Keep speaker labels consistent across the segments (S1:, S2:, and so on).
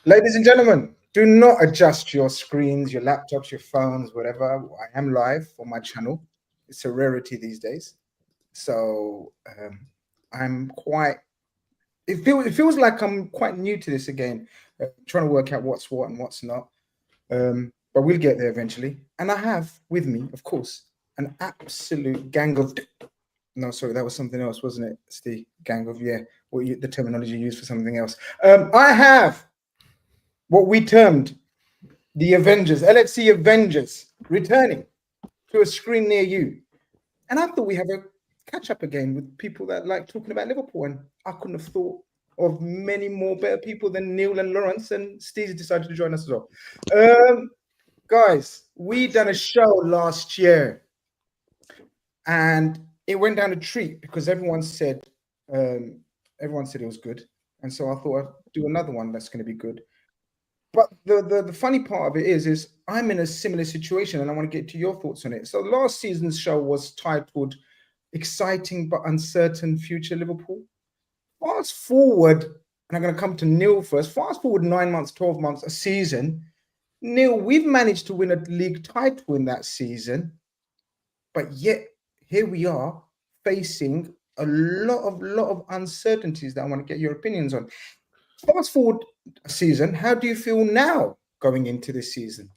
S1: Ladies and gentlemen, do not adjust your screens, your laptops, your phones, whatever. I am live on my channel. It's a rarity these days. So I'm quite, it feels like I'm quite new to this again, trying to work out what's what and what's not. But we'll get there eventually. And I have with me, of course, an absolute gang of... No, sorry, that was something else, wasn't it? It's the gang of, the terminology you used for something else. I have what we termed the Avengers, LFC Avengers, returning to a screen near you. And I thought we have a catch-up again with people that like talking about Liverpool. And I couldn't have thought of many more better people than Neil and Laurence, and Steve decided to join us as well. Guys, we done a show last year, and it went down a treat because everyone said it was good. And so I thought I'd do another one that's going to be good. But the funny part of it is I'm in a similar situation, and I want to get to your thoughts on it. So last season's show was titled Exciting But Uncertain Future Liverpool. Fast forward, and I'm going to come to Neil first. Fast forward 9 months, 12 months, a season. Neil, we've managed to win a league title in that season, but yet here we are facing a lot of uncertainties that I want to get your opinions on. Fast forward a season, how do you feel now going into this season?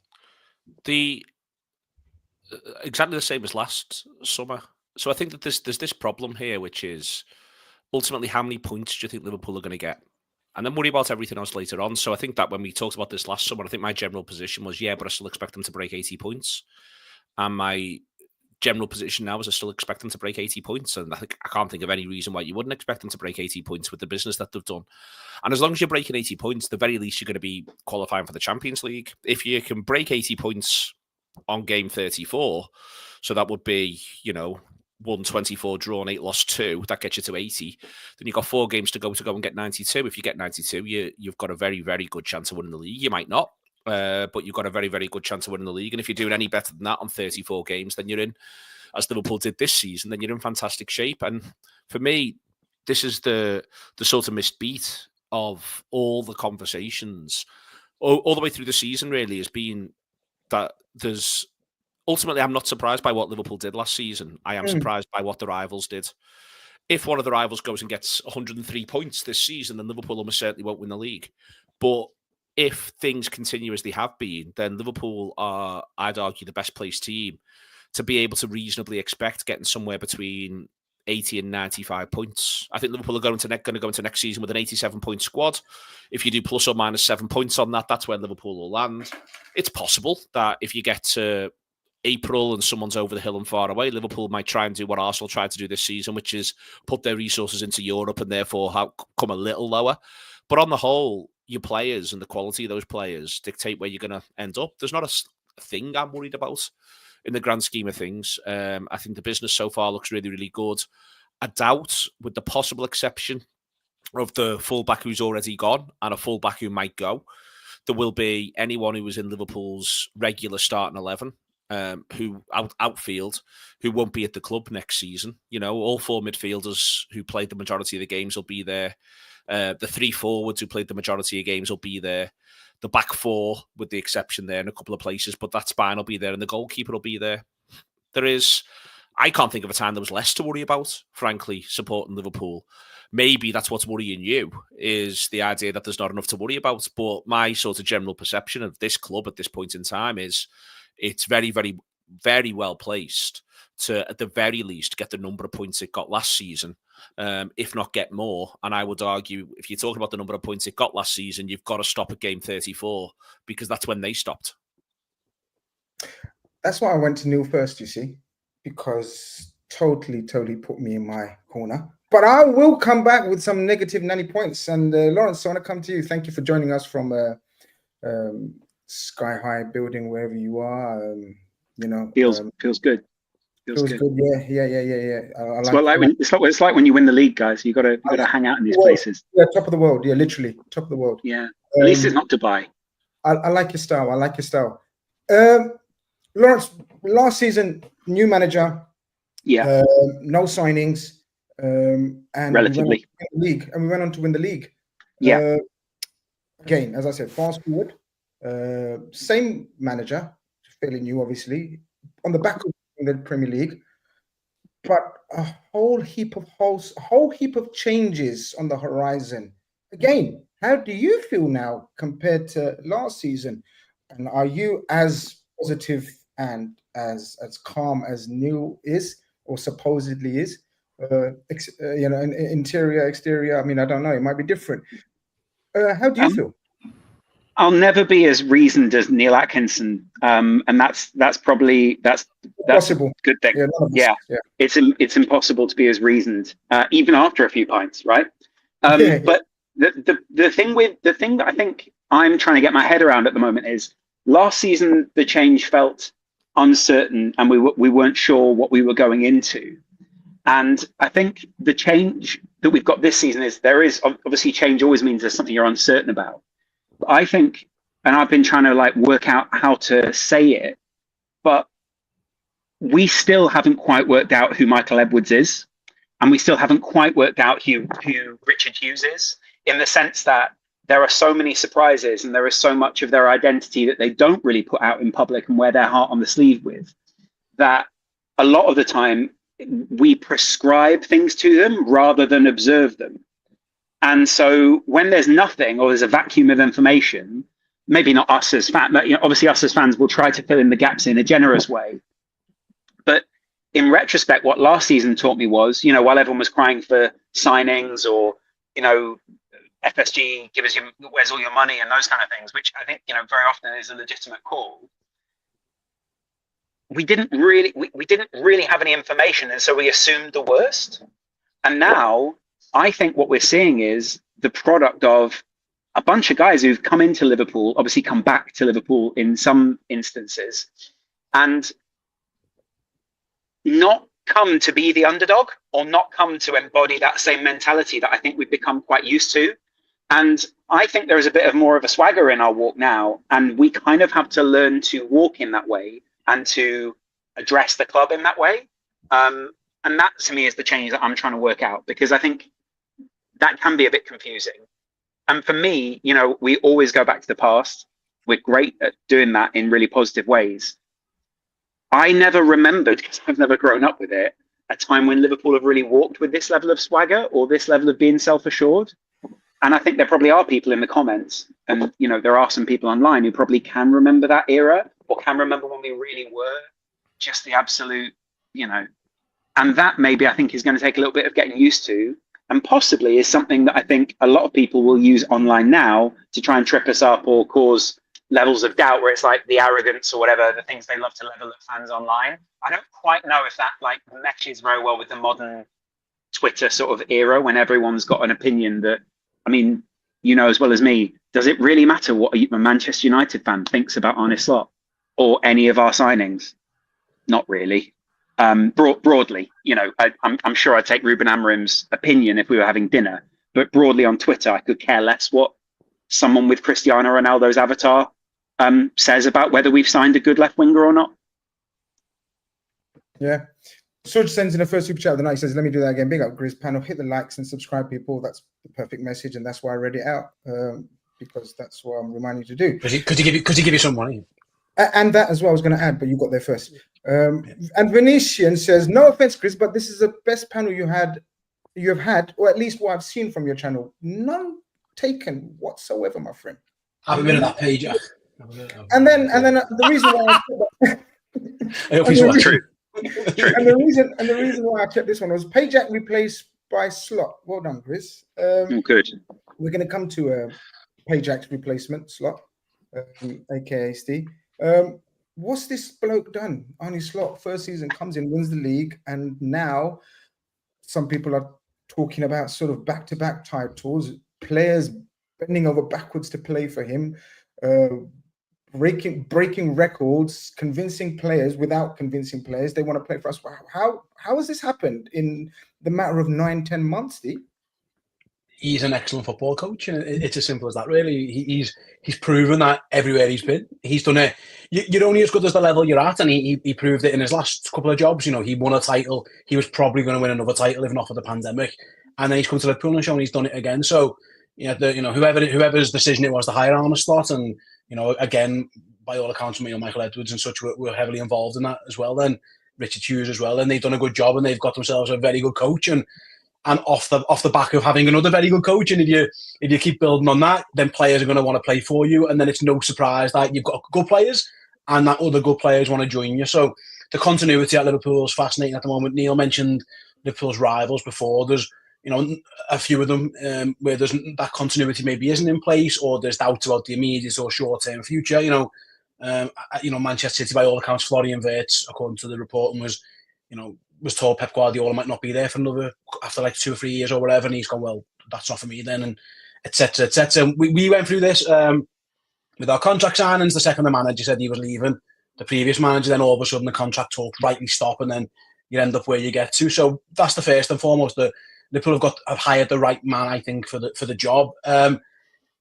S2: Exactly the same as last summer. So I think that there's this problem here, which is ultimately how many points do you think Liverpool are going to get? And then worry about everything else later on. So I think that when we talked about this last summer, I think my general position was, but I still expect them to break 80 points. And my general position now is I still expect them to break 80 points. And I can't think of any reason why you wouldn't expect them to break 80 points with the business that they've done. And as long as you're breaking 80 points, the very least you're going to be qualifying for the Champions League. If you can break 80 points on game 34, so that would be, 124 drawn, 8 lost 2. That gets you to 80. Then you've got 4 games to go and get 92. If you get 92, you've got a very, very good chance of winning the league. You might not, but you've got a very, very good chance of winning the league. And if you're doing any better than that on 34 games, then you're in, as Liverpool did this season, then you're in fantastic shape. And for me, this is the sort of missed beat of all the conversations all the way through the season, really, has been that there's... Ultimately, I'm not surprised by what Liverpool did last season. I am surprised by what the rivals did. If one of the rivals goes and gets 103 points this season, then Liverpool almost certainly won't win the league. But if things continue as they have been, then Liverpool are, I'd argue, the best placed team to be able to reasonably expect getting somewhere between 80 and 95 points. I think Liverpool are going to go into next season with an 87-point squad. If you do plus or minus 7 points on that, that's where Liverpool will land. It's possible that if you get to April and someone's over the hill and far away, Liverpool might try and do what Arsenal tried to do this season, which is put their resources into Europe and therefore come a little lower. But on the whole, your players and the quality of those players dictate where you're going to end up. There's not a thing I'm worried about in the grand scheme of things. I think the business so far looks really, really good. I doubt, with the possible exception of the fullback who's already gone and a fullback who might go, there will be anyone who was in Liverpool's regular starting 11 who outfield, who won't be at the club next season. All 4 midfielders who played the majority of the games will be there. The 3 forwards who played the majority of games will be there. The back 4, with the exception there in a couple of places, but that spine will be there and the goalkeeper will be there. I can't think of a time there was less to worry about, frankly, supporting Liverpool. Maybe that's what's worrying you, is the idea that there's not enough to worry about. But my sort of general perception of this club at this point in time is it's very, very, very well placed to, at the very least, get the number of points it got last season, if not get more. And I would argue, if you're talking about the number of points it got last season, you've got to stop at game 34, because that's when they stopped.
S1: That's why I went to Neil first, you see, because totally put me in my corner. But I will come back with some negative nanny points. And Laurence, I want to come to you. Thank you for joining us from Sky High building, wherever you are.
S3: Feels good.
S1: Feels good. Yeah.
S3: It's like when you win the league, guys. You got to hang out in these places.
S1: Yeah, top of the world. Yeah, literally top of the world.
S3: Yeah. At least it's not Dubai.
S1: I like your style. Laurence, last season, new manager.
S3: Yeah.
S1: No signings. And
S3: relatively.
S1: we went on to win the league.
S3: Yeah.
S1: again, as I said, fast forward, same manager, fairly new, obviously, on the back of the Premier League, but a whole heap of changes on the horizon. Again, how do you feel now compared to last season? And are you as positive and as calm as Neil is, or supposedly is? Interior, exterior. I mean, I don't know. It might be different. How do you feel?
S3: I'll never be as reasoned as Neil Atkinson, and that's probably
S1: possible.
S3: A good thing. Yeah. It's impossible to be as reasoned, even after a few pints, right? But the thing that I think I'm trying to get my head around at the moment is last season the change felt uncertain, and we weren't sure what we were going into. And I think the change that we've got this season is there is obviously change always means there's something you're uncertain about. But I think, and I've been trying to work out how to say it, but we still haven't quite worked out who Michael Edwards is, and we still haven't quite worked out who Richard Hughes is, in the sense that there are so many surprises and there is so much of their identity that they don't really put out in public and wear their heart on the sleeve with, that a lot of the time we prescribe things to them rather than observe them. And so when there's nothing, or there's a vacuum of information, maybe not us as fans, but obviously us as fans will try to fill in the gaps in a generous way. But in retrospect, what last season taught me was, while everyone was crying for signings or, FSG, give us where's all your money and those kind of things, which I think, very often is a legitimate call. We didn't really have any information, and so we assumed the worst. And now I think what we're seeing is the product of a bunch of guys who've come into Liverpool, obviously come back to Liverpool in some instances, and not come to be the underdog or not come to embody that same mentality that I think we've become quite used to. And I think there is a bit of more of a swagger in our walk now, and we kind of have to learn to walk in that way and to address the club in that way. And that to me is the change that I'm trying to work out, because I think that can be a bit confusing. And for me, we always go back to the past. We're great at doing that in really positive ways. I never remembered, because I've never grown up with it, a time when Liverpool have really walked with this level of swagger or this level of being self-assured. And I think there probably are people in the comments, and there are some people online who probably can remember that era, or can remember when we really were just the absolute, and that maybe I think is going to take a little bit of getting used to, and possibly is something that I think a lot of people will use online now to try and trip us up or cause levels of doubt, where it's like the arrogance or whatever, the things they love to level at fans online. I don't quite know if that meshes very well with the modern Twitter sort of era, when everyone's got an opinion that, I mean, as well as me, does it really matter what a Manchester United fan thinks about Arne Slot or any of our signings? Not really. Broadly, I'm sure I'd take Ruben Amorim's opinion if we were having dinner, but broadly on Twitter, I could care less what someone with Cristiano Ronaldo's avatar says about whether we've signed a good left winger or not.
S1: Yeah. Surge sends in the first super chat of the night. He says, let me do that again. Big up, Grizz panel. Hit the likes and subscribe, people. That's the perfect message, and that's why I read it out, because that's what I'm reminding you to do.
S4: Could he give you some money?
S1: And that as well I was going to add, but you got there first. And Venetian says, no offense, Grizz, but this is the best panel you have had, or at least what I've seen from your channel. None taken whatsoever, my friend.
S4: I haven't been on that page.
S1: And then the reason why
S4: I hope he's
S3: true.
S1: And the reason why I kept this one was Payjack replaced by Slot. Well done, Chris.
S3: Good.
S1: We're going to come to Payjack's replacement, Slot, aka Ste. What's this bloke done? Arne Slot, first season, comes in, wins the league, and now some people are talking about sort of back-to-back titles, players bending over backwards to play for him, breaking records, convincing players without convincing players they want to play for us. How has this happened in the matter of 9-10 months, Steve?
S4: He's an excellent football coach, and it's as simple as that, really. He's proven that everywhere he's been. He's done it. You're only as good as the level you're at, and he proved it in his last couple of jobs. He won a title. He was probably going to win another title if not for the pandemic. And then he's come to Liverpool and shown he's done it again. So, whoever's decision it was to hire Arne Slot, and again, by all accounts, Michael Edwards and such were heavily involved in that as well. Then Richard Hughes as well, and they've done a good job, and they've got themselves a very good coach, and off the back of having another very good coach, and if you keep building on that, then players are going to want to play for you, and then it's no surprise that you've got good players, and that other good players want to join you. So the continuity at Liverpool is fascinating at the moment. Neil mentioned Liverpool's rivals before. There's a few of them where there's that continuity maybe isn't in place, or there's doubts about the immediate or short-term future. Manchester City, by all accounts, Florian Wirtz, according to the reporting, was told Pep Guardiola might not be there for another after like 2 or 3 years or whatever, and he's gone, well, that's not for me then, and etc. etc. We went through this with our contract signings. The second the manager said he was leaving, the previous manager, then all of a sudden the contract talks rightly stop, and then you end up where you get to. So that's the first and foremost. The Liverpool have hired the right man, I think, for the job. And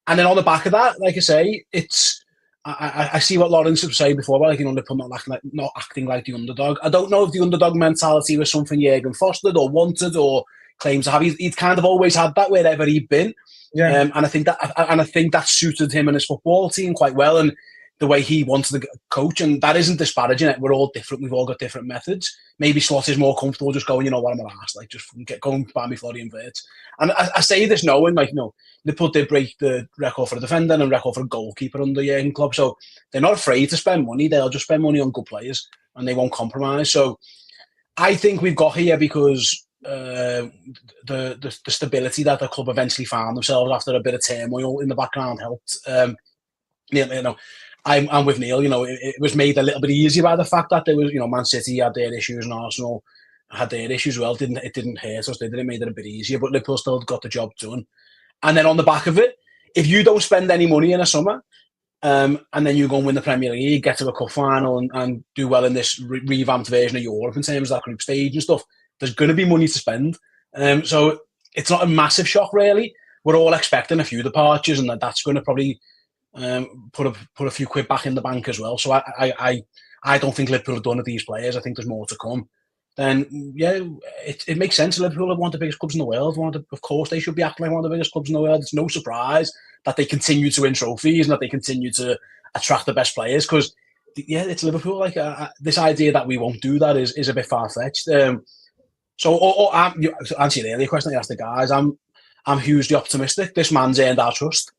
S4: then on the back of that, like I say, it's I see what Laurence was saying before about Liverpool not acting like the underdog. I don't know if the underdog mentality was something Jurgen fostered or wanted or claims to have. He's kind of always had that wherever he'd been. Yeah. And I think that suited him and his football team quite well, and the way he wanted to coach. And that isn't disparaging it. We're all different. We've all got different methods. Maybe Slot is more comfortable just going, what I'm an arse, like just going by me Florian Wirtz. And I say this knowing, Liverpool did break the record for a defender and record for a goalkeeper under Jurgen Klopp. So they're not afraid to spend money. They'll just spend money on good players, and they won't compromise. So I think we've got here because the stability that the club eventually found themselves after a bit of turmoil in the background helped. I'm with Neil. It was made a little bit easier by the fact that there was, Man City had their issues and Arsenal had their issues as well. It didn't hurt us. It made it a bit easier, but Liverpool still got the job done. And then on the back of it, if you don't spend any money in a summer, and then you go and win the Premier League, get to a cup final, and do well in this revamped version of Europe in terms of that group stage and stuff, there's going to be money to spend. So it's not a massive shock, really. We're all expecting a few departures, and that's going to probably put a few quid back in the bank as well. So I don't think Liverpool have done with these players. I think there's more to come. Then it makes sense. Liverpool are one of the biggest clubs in the world. Of course, they should be acting like one of the biggest clubs in the world. It's no surprise that they continue to win trophies and that they continue to attract the best players. Because it's Liverpool. This idea that we won't do that is a bit far fetched. To answer the earlier question I asked the guys, I'm hugely optimistic. This man's earned our trust.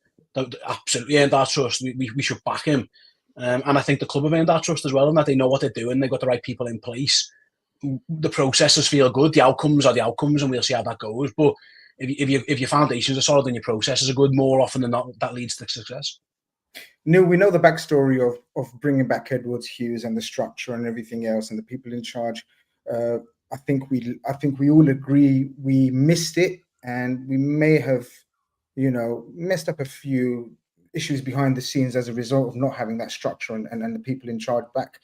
S4: Absolutely earned our trust. We should back him. And I think the club have earned our trust as well, and that they know what they're doing. They've got the right people in place. The processes feel good. The outcomes are the outcomes, and we'll see how that goes. But if your foundations are solid and your processes are good, more often than not, that leads to success.
S1: Neil, we know the backstory of bringing back Edwards, Hughes, and the structure and everything else, and the people in charge. I think we all agree we missed it, and we may have, messed up a few issues behind the scenes as a result of not having that structure and the people in charge back.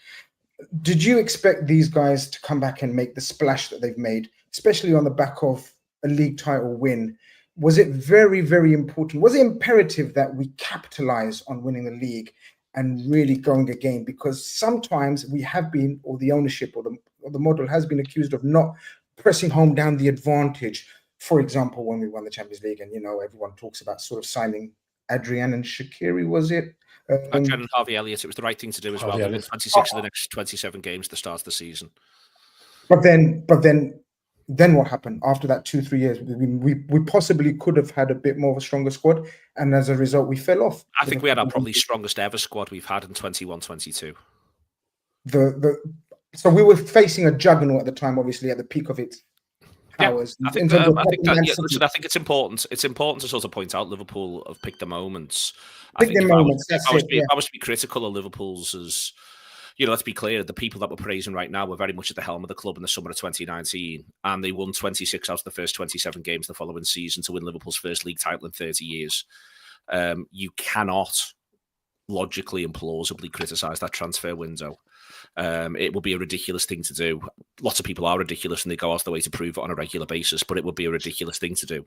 S1: Did you expect these guys to come back and make the splash that they've made, especially on the back of a league title win? Was it very, very important? Was it imperative that we capitalize on winning the league and really going again? Because sometimes we have been, or the ownership or the model has been accused of not pressing home down the advantage. For example, when we won the Champions League, and everyone talks about sort of signing Adrian and Shaqiri, was it?
S2: Adrian and Harvey Elliott. It was the right thing to do as well. They won 26 of the next 27 games at the start of the season.
S1: But then what happened after that 2-3 years? We possibly could have had a bit more of a stronger squad, and as a result, we fell off.
S2: I think we had our probably strongest ever squad we've had in 21-22.
S1: So we were facing a juggernaut at the time, obviously at the peak of its powers.
S2: I think it's important. It's important to sort of point out Liverpool have picked the moments. I was to be critical of Liverpool's as, let's be clear, the people that we're praising right now were very much at the helm of the club in the summer of 2019, and they won 26 out of the first 27 games the following season to win Liverpool's first league title in 30 years. You cannot logically and plausibly criticise that transfer window. It would be a ridiculous thing to do. Lots of people are ridiculous and they go out of the way to prove it on a regular basis, but it would be a ridiculous thing to do.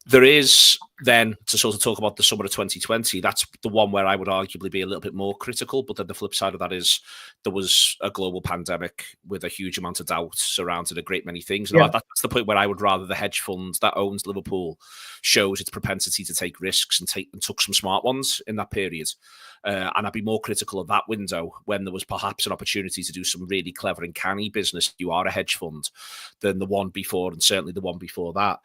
S2: There is then, to sort of talk about the summer of 2020, that's the one where I would arguably be a little bit more critical, but then the flip side of that is there was a global pandemic with a huge amount of doubt surrounding a great many things. And that's the point where I would rather the hedge fund that owns Liverpool shows its propensity to take risks and took some smart ones in that period. And I'd be more critical of that window when there was perhaps an opportunity to do some really clever and canny business. You are a hedge fund than the one before, and certainly the one before that.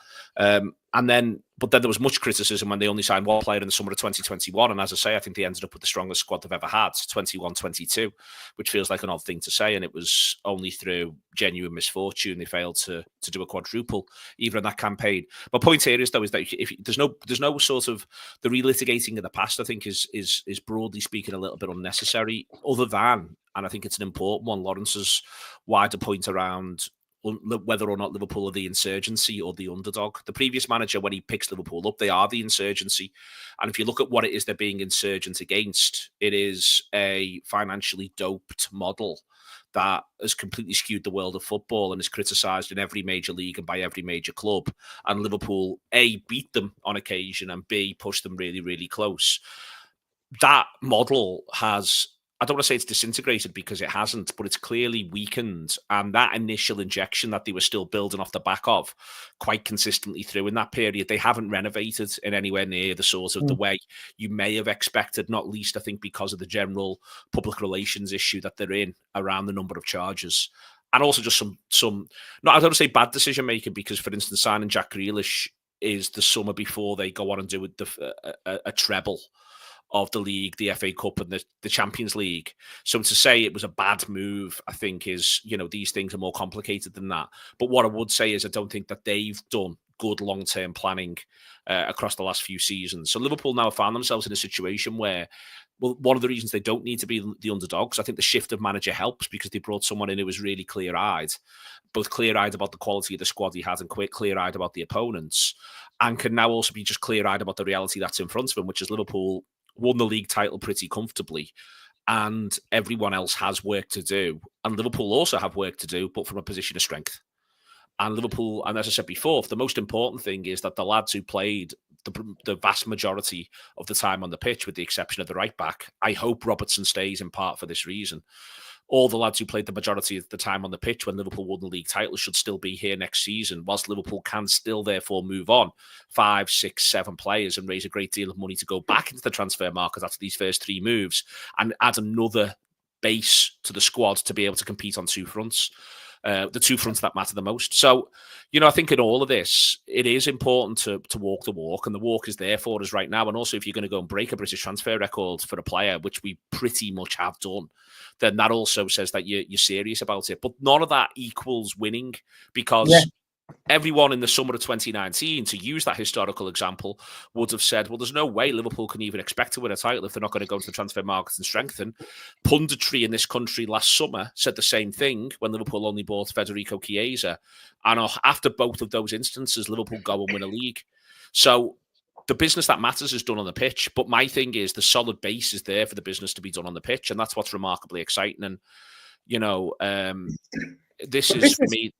S2: But then there was much criticism when they only signed one player in the summer of 2021. And as I say, I think they ended up with the strongest squad they've ever had, 21-22, which feels like an odd thing to say. And it was only through genuine misfortune they failed to do a quadruple, even in that campaign. My point here is, though, is that if there's no sort of the relitigating of the past, I think is broadly speaking a little bit unnecessary, other than, and I think it's an important one, Lawrence's wider point around whether or not Liverpool are the insurgency or the underdog. The previous manager, when he picks Liverpool up, they are the insurgency. And if you look at what it is they're being insurgent against, it is a financially doped model that has completely skewed the world of football and is criticised in every major league and by every major club. And Liverpool, A, beat them on occasion, and B, pushed them really, really close. That model has, I don't want to say it's disintegrated because it hasn't, but it's clearly weakened. And that initial injection that they were still building off the back of quite consistently through in that period, they haven't renovated in anywhere near the sort of the way you may have expected, not least, I think, because of the general public relations issue that they're in around the number of charges. And also just some no, I don't want to say bad decision making, because, for instance, signing Jack Grealish is the summer before they go on and do a treble of the league, the FA Cup and the Champions League. So to say it was a bad move, I think is, these things are more complicated than that. But what I would say is I don't think that they've done good long-term planning across the last few seasons. So Liverpool now found themselves in a situation where, well, one of the reasons they don't need to be the underdogs, I think the shift of manager helps, because they brought someone in who was really clear-eyed, both clear-eyed about the quality of the squad he had and clear-eyed about the opponents, and can now also be just clear-eyed about the reality that's in front of him, which is Liverpool won the league title pretty comfortably, and everyone else has work to do. And Liverpool also have work to do, but from a position of strength. And Liverpool, and as I said before, the most important thing is that the lads who played the vast majority of the time on the pitch, with the exception of the right back, I hope Robertson stays in part for this reason. All the lads who played the majority of the time on the pitch when Liverpool won the league title should still be here next season, whilst Liverpool can still therefore move on 5, 6, 7 players and raise a great deal of money to go back into the transfer market after these first 3 moves and add another base to the squad to be able to compete on 2 fronts. The 2 fronts that matter the most. So, I think in all of this, it is important to walk the walk, and the walk is there for us right now. And also, if you're going to go and break a British transfer record for a player, which we pretty much have done, then that also says that you're serious about it. But none of that equals winning, because everyone in the summer of 2019, to use that historical example, would have said, well, there's no way Liverpool can even expect to win a title if they're not going to go to the transfer market and strengthen. Punditry in this country last summer said the same thing when Liverpool only bought Federico Chiesa. And after both of those instances, Liverpool go and win a league. So the business that matters is done on the pitch. But my thing is the solid base is there for the business to be done on the pitch. And that's what's remarkably exciting. And, this is for me.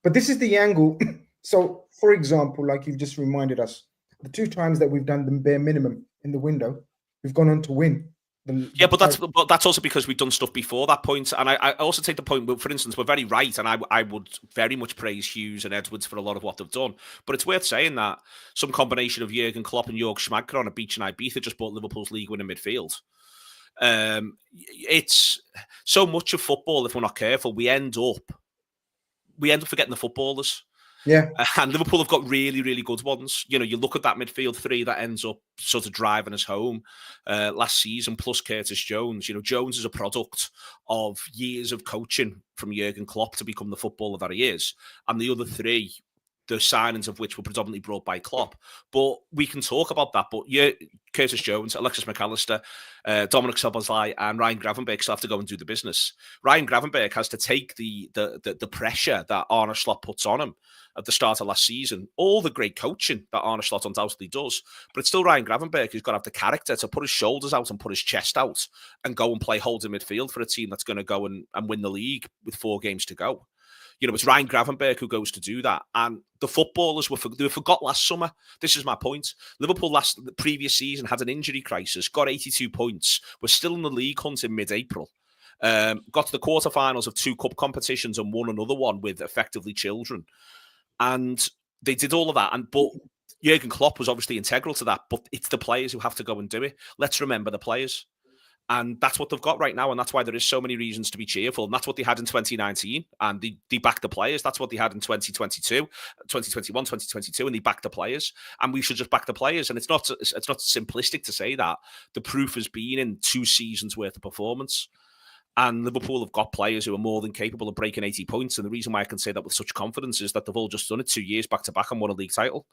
S1: But this is the angle. So, for example, like you've just reminded us, the 2 times that we've done the bare minimum in the window, we've gone on to win.
S2: But that's also because we've done stuff before that point. And I also take the point, for instance, we're very right, and I would very much praise Hughes and Edwards for a lot of what they've done. But it's worth saying that some combination of Jurgen Klopp and Jörg Schmadtke on a beach in Ibiza just bought Liverpool's league winning midfield. It's so much of football, if we're not careful, we end up forgetting the footballers.
S1: Yeah.
S2: And Liverpool have got really, really good ones. You look at that midfield 3 that ends up sort of driving us home last season, plus Curtis Jones. Jones is a product of years of coaching from Jurgen Klopp to become the footballer that he is. And the other 3 signings of which were predominantly brought by Klopp. But we can talk about that. But yeah, Curtis Jones, Alexis McAllister, Dominic Szoboszlai, and Ryan Gravenberch still have to go and do the business. Ryan Gravenberch has to take the pressure that Arne Slot puts on him at the start of last season. All the great coaching that Arne Slot undoubtedly does, but it's still Ryan Gravenberch who's got to have the character to put his shoulders out and put his chest out and go and play holding midfield for a team that's going to go and win the league with 4 games to go. You know, it's Ryan Gravenberch who goes to do that. And the footballers they were forgot last summer. This is my point. Liverpool the previous season had an injury crisis, got 82 points, was still in the league hunt in mid-April. Got to the quarterfinals of 2 cup competitions and won another one with effectively children. And they did all of that. But Jurgen Klopp was obviously integral to that. But it's the players who have to go and do it. Let's remember the players. And that's what they've got right now. And that's why there is so many reasons to be cheerful. And that's what they had in 2019. And they backed the players. That's what they had in 2022, 2021, 2022. And they backed the players. And we should just back the players. And it's not simplistic to say that. The proof has been in 2 seasons worth of performance. And Liverpool have got players who are more than capable of breaking 80 points. And the reason why I can say that with such confidence is that they've all just done it 2 years back to back and won a league title.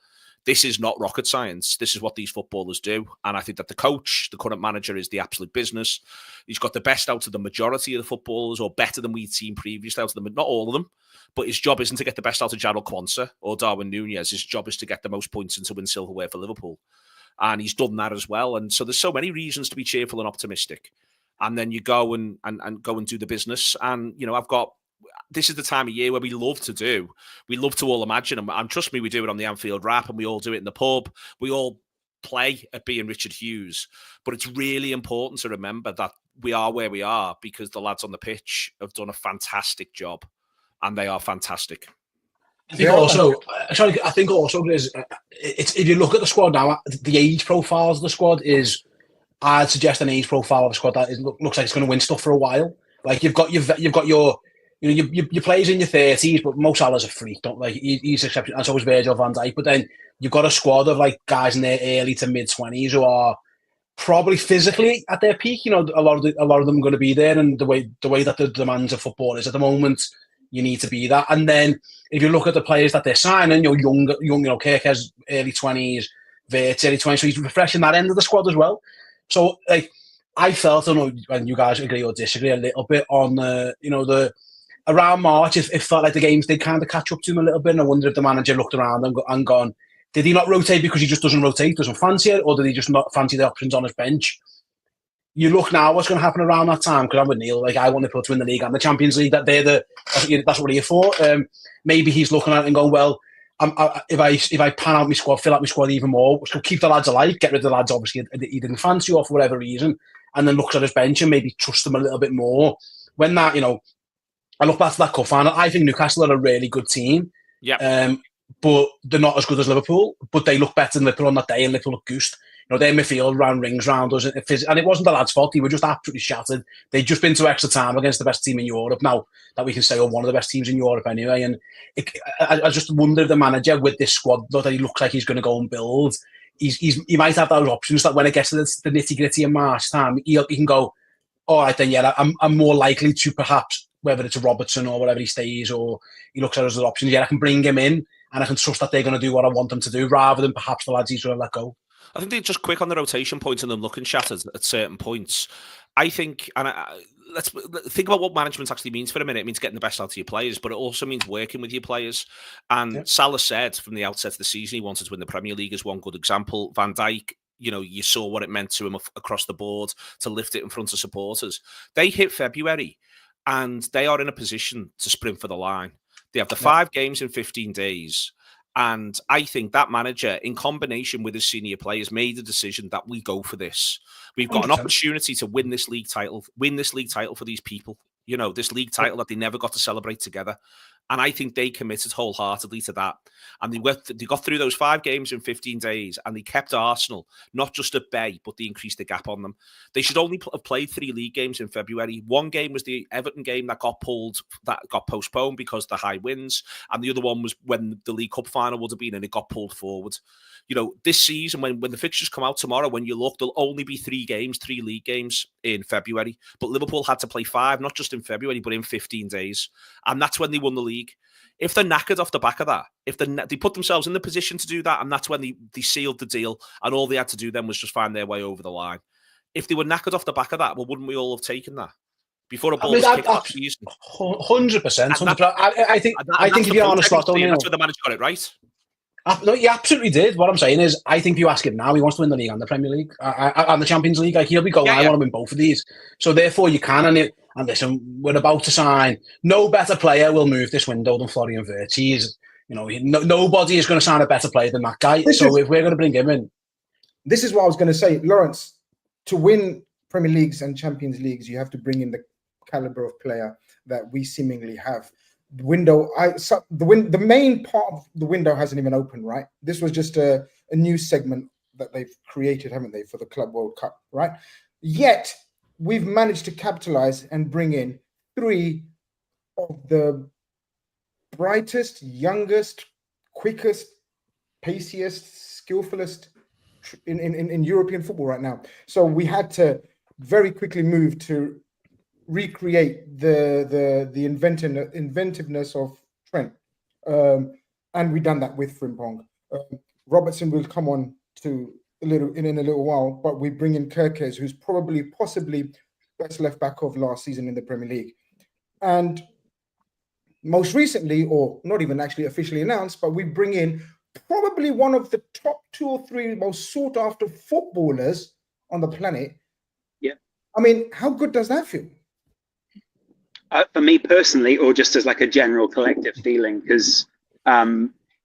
S2: This is not rocket science. This is what these footballers do. And I think that the coach, the current manager, is the absolute business. He's got the best out of the majority of the footballers, or better than we'd seen previously out of them. Not all of them, but his job isn't to get the best out of Jarrell Quansah or Darwin Núñez. His job is to get the most points and to win silverware for Liverpool. And he's done that as well. And so there's so many reasons to be cheerful and optimistic. And then you go and go and do the business. And, you know, this is the time of year where we love to all imagine, and trust me, we do it on the Anfield Wrap, and we all do it in the pub. We all play at being Richard Hughes. But it's really important to remember that we are where we are because the lads on the pitch have done a fantastic job, and they are fantastic.
S4: I think also, Grizz, it's, if you look at the squad now, the age profiles of the squad I'd suggest an age profile of a squad that looks like it's going to win stuff for a while. Like you've got your players in your 30s, but Mo Salah's a freak. He's exceptional, and so is Virgil van Dijk. But then you've got a squad of like guys in their early to mid 20s who are probably physically at their peak. You know, a lot of them are going to be there, and the way that the demands of football is at the moment, you need to be that. And then if you look at the players that they're signing, young, Kerkez early 20s, Wirtz early 20s, so he's refreshing that end of the squad as well. So, like, I felt, I don't know when you guys agree or disagree a little bit on around March, it felt like the games did kind of catch up to him a little bit. And I wonder if the manager looked around and gone, did he not rotate because he just doesn't rotate, doesn't fancy it, or did he just not fancy the options on his bench? You look now, what's going to happen around that time? Because I'm with Neil. Like, I want Liverpool to win the league and the Champions League. That's what we're here for. Maybe he's looking at it and going, well, if I pan out my squad, fill out my squad even more, keep the lads alive, get rid of the lads obviously he didn't fancy or for whatever reason, and then looks at his bench and maybe trust them a little bit more. When that, I look back to that cup final, I think Newcastle are a really good team.
S2: Yeah.
S4: But they're not as good as Liverpool, but they look better than Liverpool on that day, and Liverpool look goosed. Their midfield ran rings round us, and it wasn't the lads' fault. They were just absolutely shattered. They'd just been to extra time against the best team in Europe. Now that we can say, one of the best teams in Europe anyway. And I just wonder if the manager with this squad, though, that he looks like he's going to go and build, he might have those options that when it gets to the nitty gritty in March time, he can go, all right, then yeah, I'm more likely to perhaps, whether it's a Robertson or whatever he stays, or he looks at us as options. Yeah, I can bring him in, and I can trust that they're going to do what I want them to do, rather than perhaps the lads he's going to let go.
S2: I think they're just quick on the rotation points and them looking shattered at certain points. I think, and let's think about what management actually means for a minute. It means getting the best out of your players, but it also means working with your players. And Salah said from the outset of the season he wanted to win the Premier League as one good example. Van Dijk, you saw what it meant to him across the board to lift it in front of supporters. They hit February and they are in a position to sprint for the line. They have the 5 games in 15 days. And I think that manager, in combination with his senior players, made the decision that we go for this. We've got 100%. An opportunity to win this league title for these people. This league title that they never got to celebrate together. And I think they committed wholeheartedly to that. And they got through those 5 games in 15 days, and they kept Arsenal not just at bay, but they increased the gap on them. They should only have played 3 league games in February. 1 game was the Everton game that got postponed because of the high winds, and the other one was when the League Cup final would have been, and it got pulled forward. This season, when the fixtures come out tomorrow, when you look, there'll only be 3 league games in February. But Liverpool had to play 5, not just in February, but in 15 days. And that's when they won the league League. If they're knackered off the back of that, if they put themselves in the position to do that, and that's when they sealed the deal, and all they had to do then was just find their way over the line. If they were knackered off the back of that, well, wouldn't we all have taken that before a ball was kicked off season?
S4: 100%. I think if you're Arne Slot, that's
S2: where the manager got it right.
S4: No, he absolutely did. What I'm saying is, I think if you ask him now, he wants to win the league and the Premier League and the Champions League. Like, he'll be going, I want to win both of these. So therefore, you can. And listen, we're about to sign. No better player will move this window than Florian Wirtz. Nobody is going to sign a better player than that guy. If we're going to bring him in,
S1: this is what I was going to say, Laurence. To win Premier Leagues and Champions Leagues, you have to bring in the caliber of player that we seemingly have. The main part of the window hasn't even opened, right? This was just a new segment that they've created, haven't they, for the Club World Cup, right? Yet we've managed to capitalize and bring in 3 of the brightest, youngest, quickest, paciest, skillfulest in European football right now. So we had to very quickly move to recreate the inventiveness of Trent, and we done that with Frimpong. Robertson will come on to in a little while, but we bring in Kerkez, who's possibly best left back of last season in the Premier League, and most recently, or not even actually officially announced, but we bring in probably one of the top 2 or 3 most sought after footballers on the planet.
S3: Yeah,
S1: I mean, how good does that feel?
S3: For me personally, or just as like a general collective feeling, because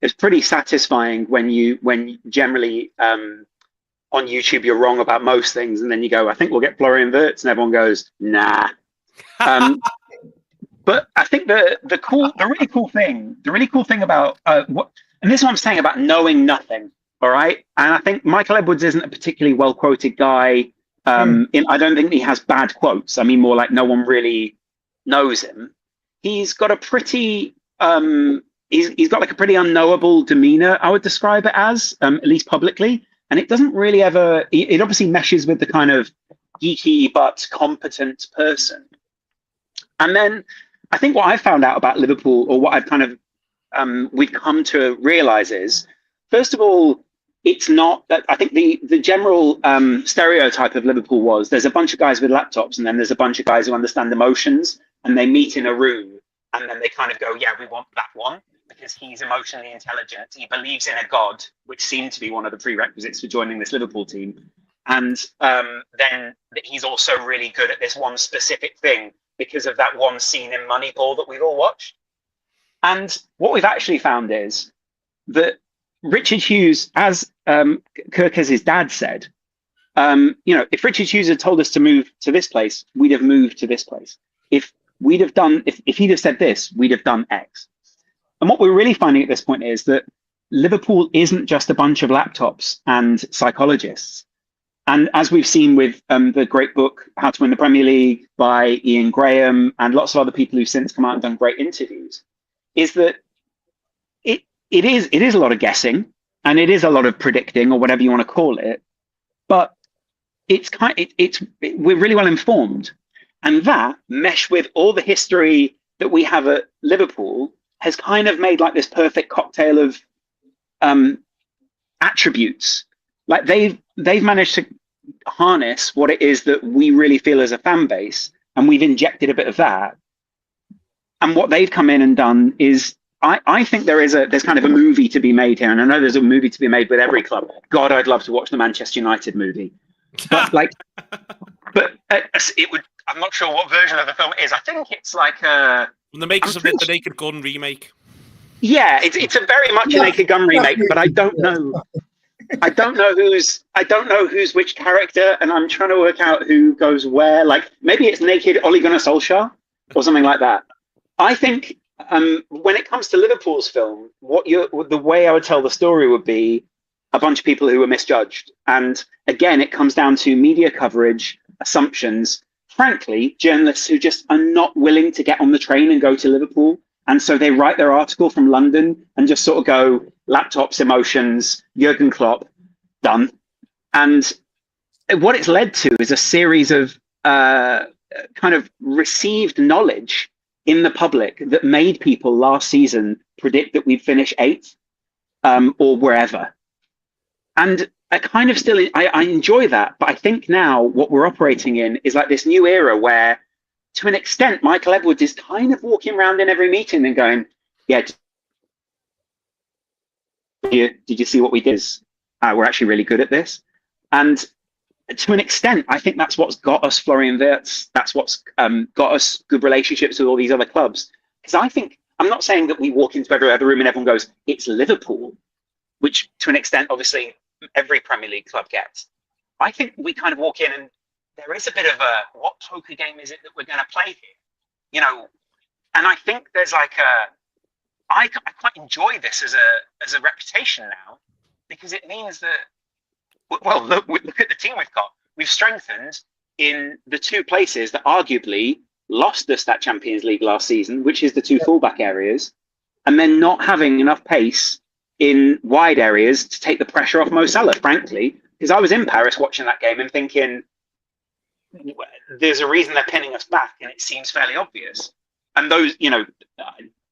S3: it's pretty satisfying when generally on YouTube you're wrong about most things, and then you go, I think we'll get Florian Wirtz, and everyone goes, nah. But I think the really cool thing about and this is what I'm saying about knowing nothing. All right, and I think Michael Edwards isn't a particularly well quoted guy. I don't think he has bad quotes. I mean, more like no one really knows him. He's got a pretty he's got like a pretty unknowable demeanor, I would describe it as, at least publicly, and it doesn't really ever, it obviously meshes with the kind of geeky but competent person. And then I think what I found out about Liverpool, or what I've kind of we've come to realize is, first of all, it's not that, I think the general stereotype of Liverpool was there's a bunch of guys with laptops, and then there's a bunch of guys who understand emotions, and they meet in a room, and then they kind of go, yeah, we want that one because he's emotionally intelligent. He believes in a god, which seemed to be one of the prerequisites for joining this Liverpool team. And then he's also really good at this one specific thing because of that one scene in Moneyball that we've all watched. And what we've actually found is that Richard Hughes, as Kerkez's dad said, if Richard Hughes had told us to move to this place, we'd have moved to this place. If he'd have said this, we'd have done X. And what we're really finding at this point is that Liverpool isn't just a bunch of laptops and psychologists. And as we've seen with the great book, How to Win the Premier League by Ian Graham, and lots of other people who've since come out and done great interviews, is that it is a lot of guessing, and it is a lot of predicting, or whatever you want to call it. But we're really well informed, and that meshed with all the history that we have at Liverpool has kind of made like this perfect cocktail of attributes. Like they've managed to harness what it is that we really feel as a fan base, and we've injected a bit of that. And what they've come in and done is, I think there's kind of a movie to be made here, and I know there's a movie to be made with every club. God, I'd love to watch the Manchester United movie, but it would. I'm not sure what version of the film it is. I think it's like the
S2: makers of the Naked Gun remake.
S3: Yeah, it's a very much a Naked Gun remake, but I don't know. I don't know who's which character, and I'm trying to work out who goes where. Like maybe it's Naked Ole Gunnar Solskjaer or something like that. I think when it comes to Liverpool's film, the way I would tell the story would be a bunch of people who were misjudged. And again, it comes down to media coverage, assumptions, frankly, journalists who just are not willing to get on the train and go to Liverpool. And so they write their article from London and just sort of go, laptops, emotions, Jurgen Klopp, done. And what it's led to is a series of kind of received knowledge in the public that made people last season predict that we'd finish 8th or wherever. And I kind of still, I enjoy that. But I think now what we're operating in is like this new era where, to an extent, Michael Edwards is kind of walking around in every meeting and going, yeah, did you see what we did? We're actually really good at this. And to an extent, I think that's what's got us Florian Wirtz. That's what's got us good relationships with all these other clubs. Because I think, I'm not saying that we walk into every other room and everyone goes, it's Liverpool, which to an extent, obviously, every Premier League club gets. I think we kind of walk in and there is a bit of a, what poker game is it that we're going to play here? You know, and I think there's like I quite enjoy this as a reputation now, because it means that, well, look at the team we've got. We've strengthened in the 2 places that arguably lost us that Champions League last season, which is the 2 fullback areas, and then not having enough pace in wide areas to take the pressure off Mo Salah, frankly, because I was in Paris watching that game and thinking, there's a reason they're pinning us back, and it seems fairly obvious. And those, you know,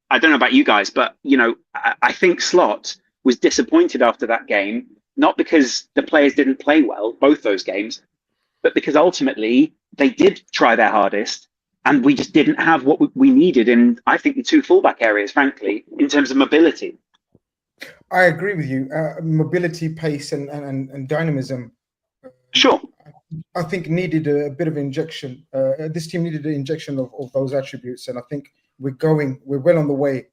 S3: I don't know about you guys, but, you know, I think Slot was disappointed after that game, not because the players didn't play well, both those games, but because ultimately they did try their hardest and we just didn't have what we needed in, I think, the 2 fullback areas, frankly, in terms of mobility.
S1: I agree with you. Mobility, pace, and dynamism.
S3: Sure.
S1: I think needed a bit of injection. This team needed an injection of those attributes, and I think we're well on the way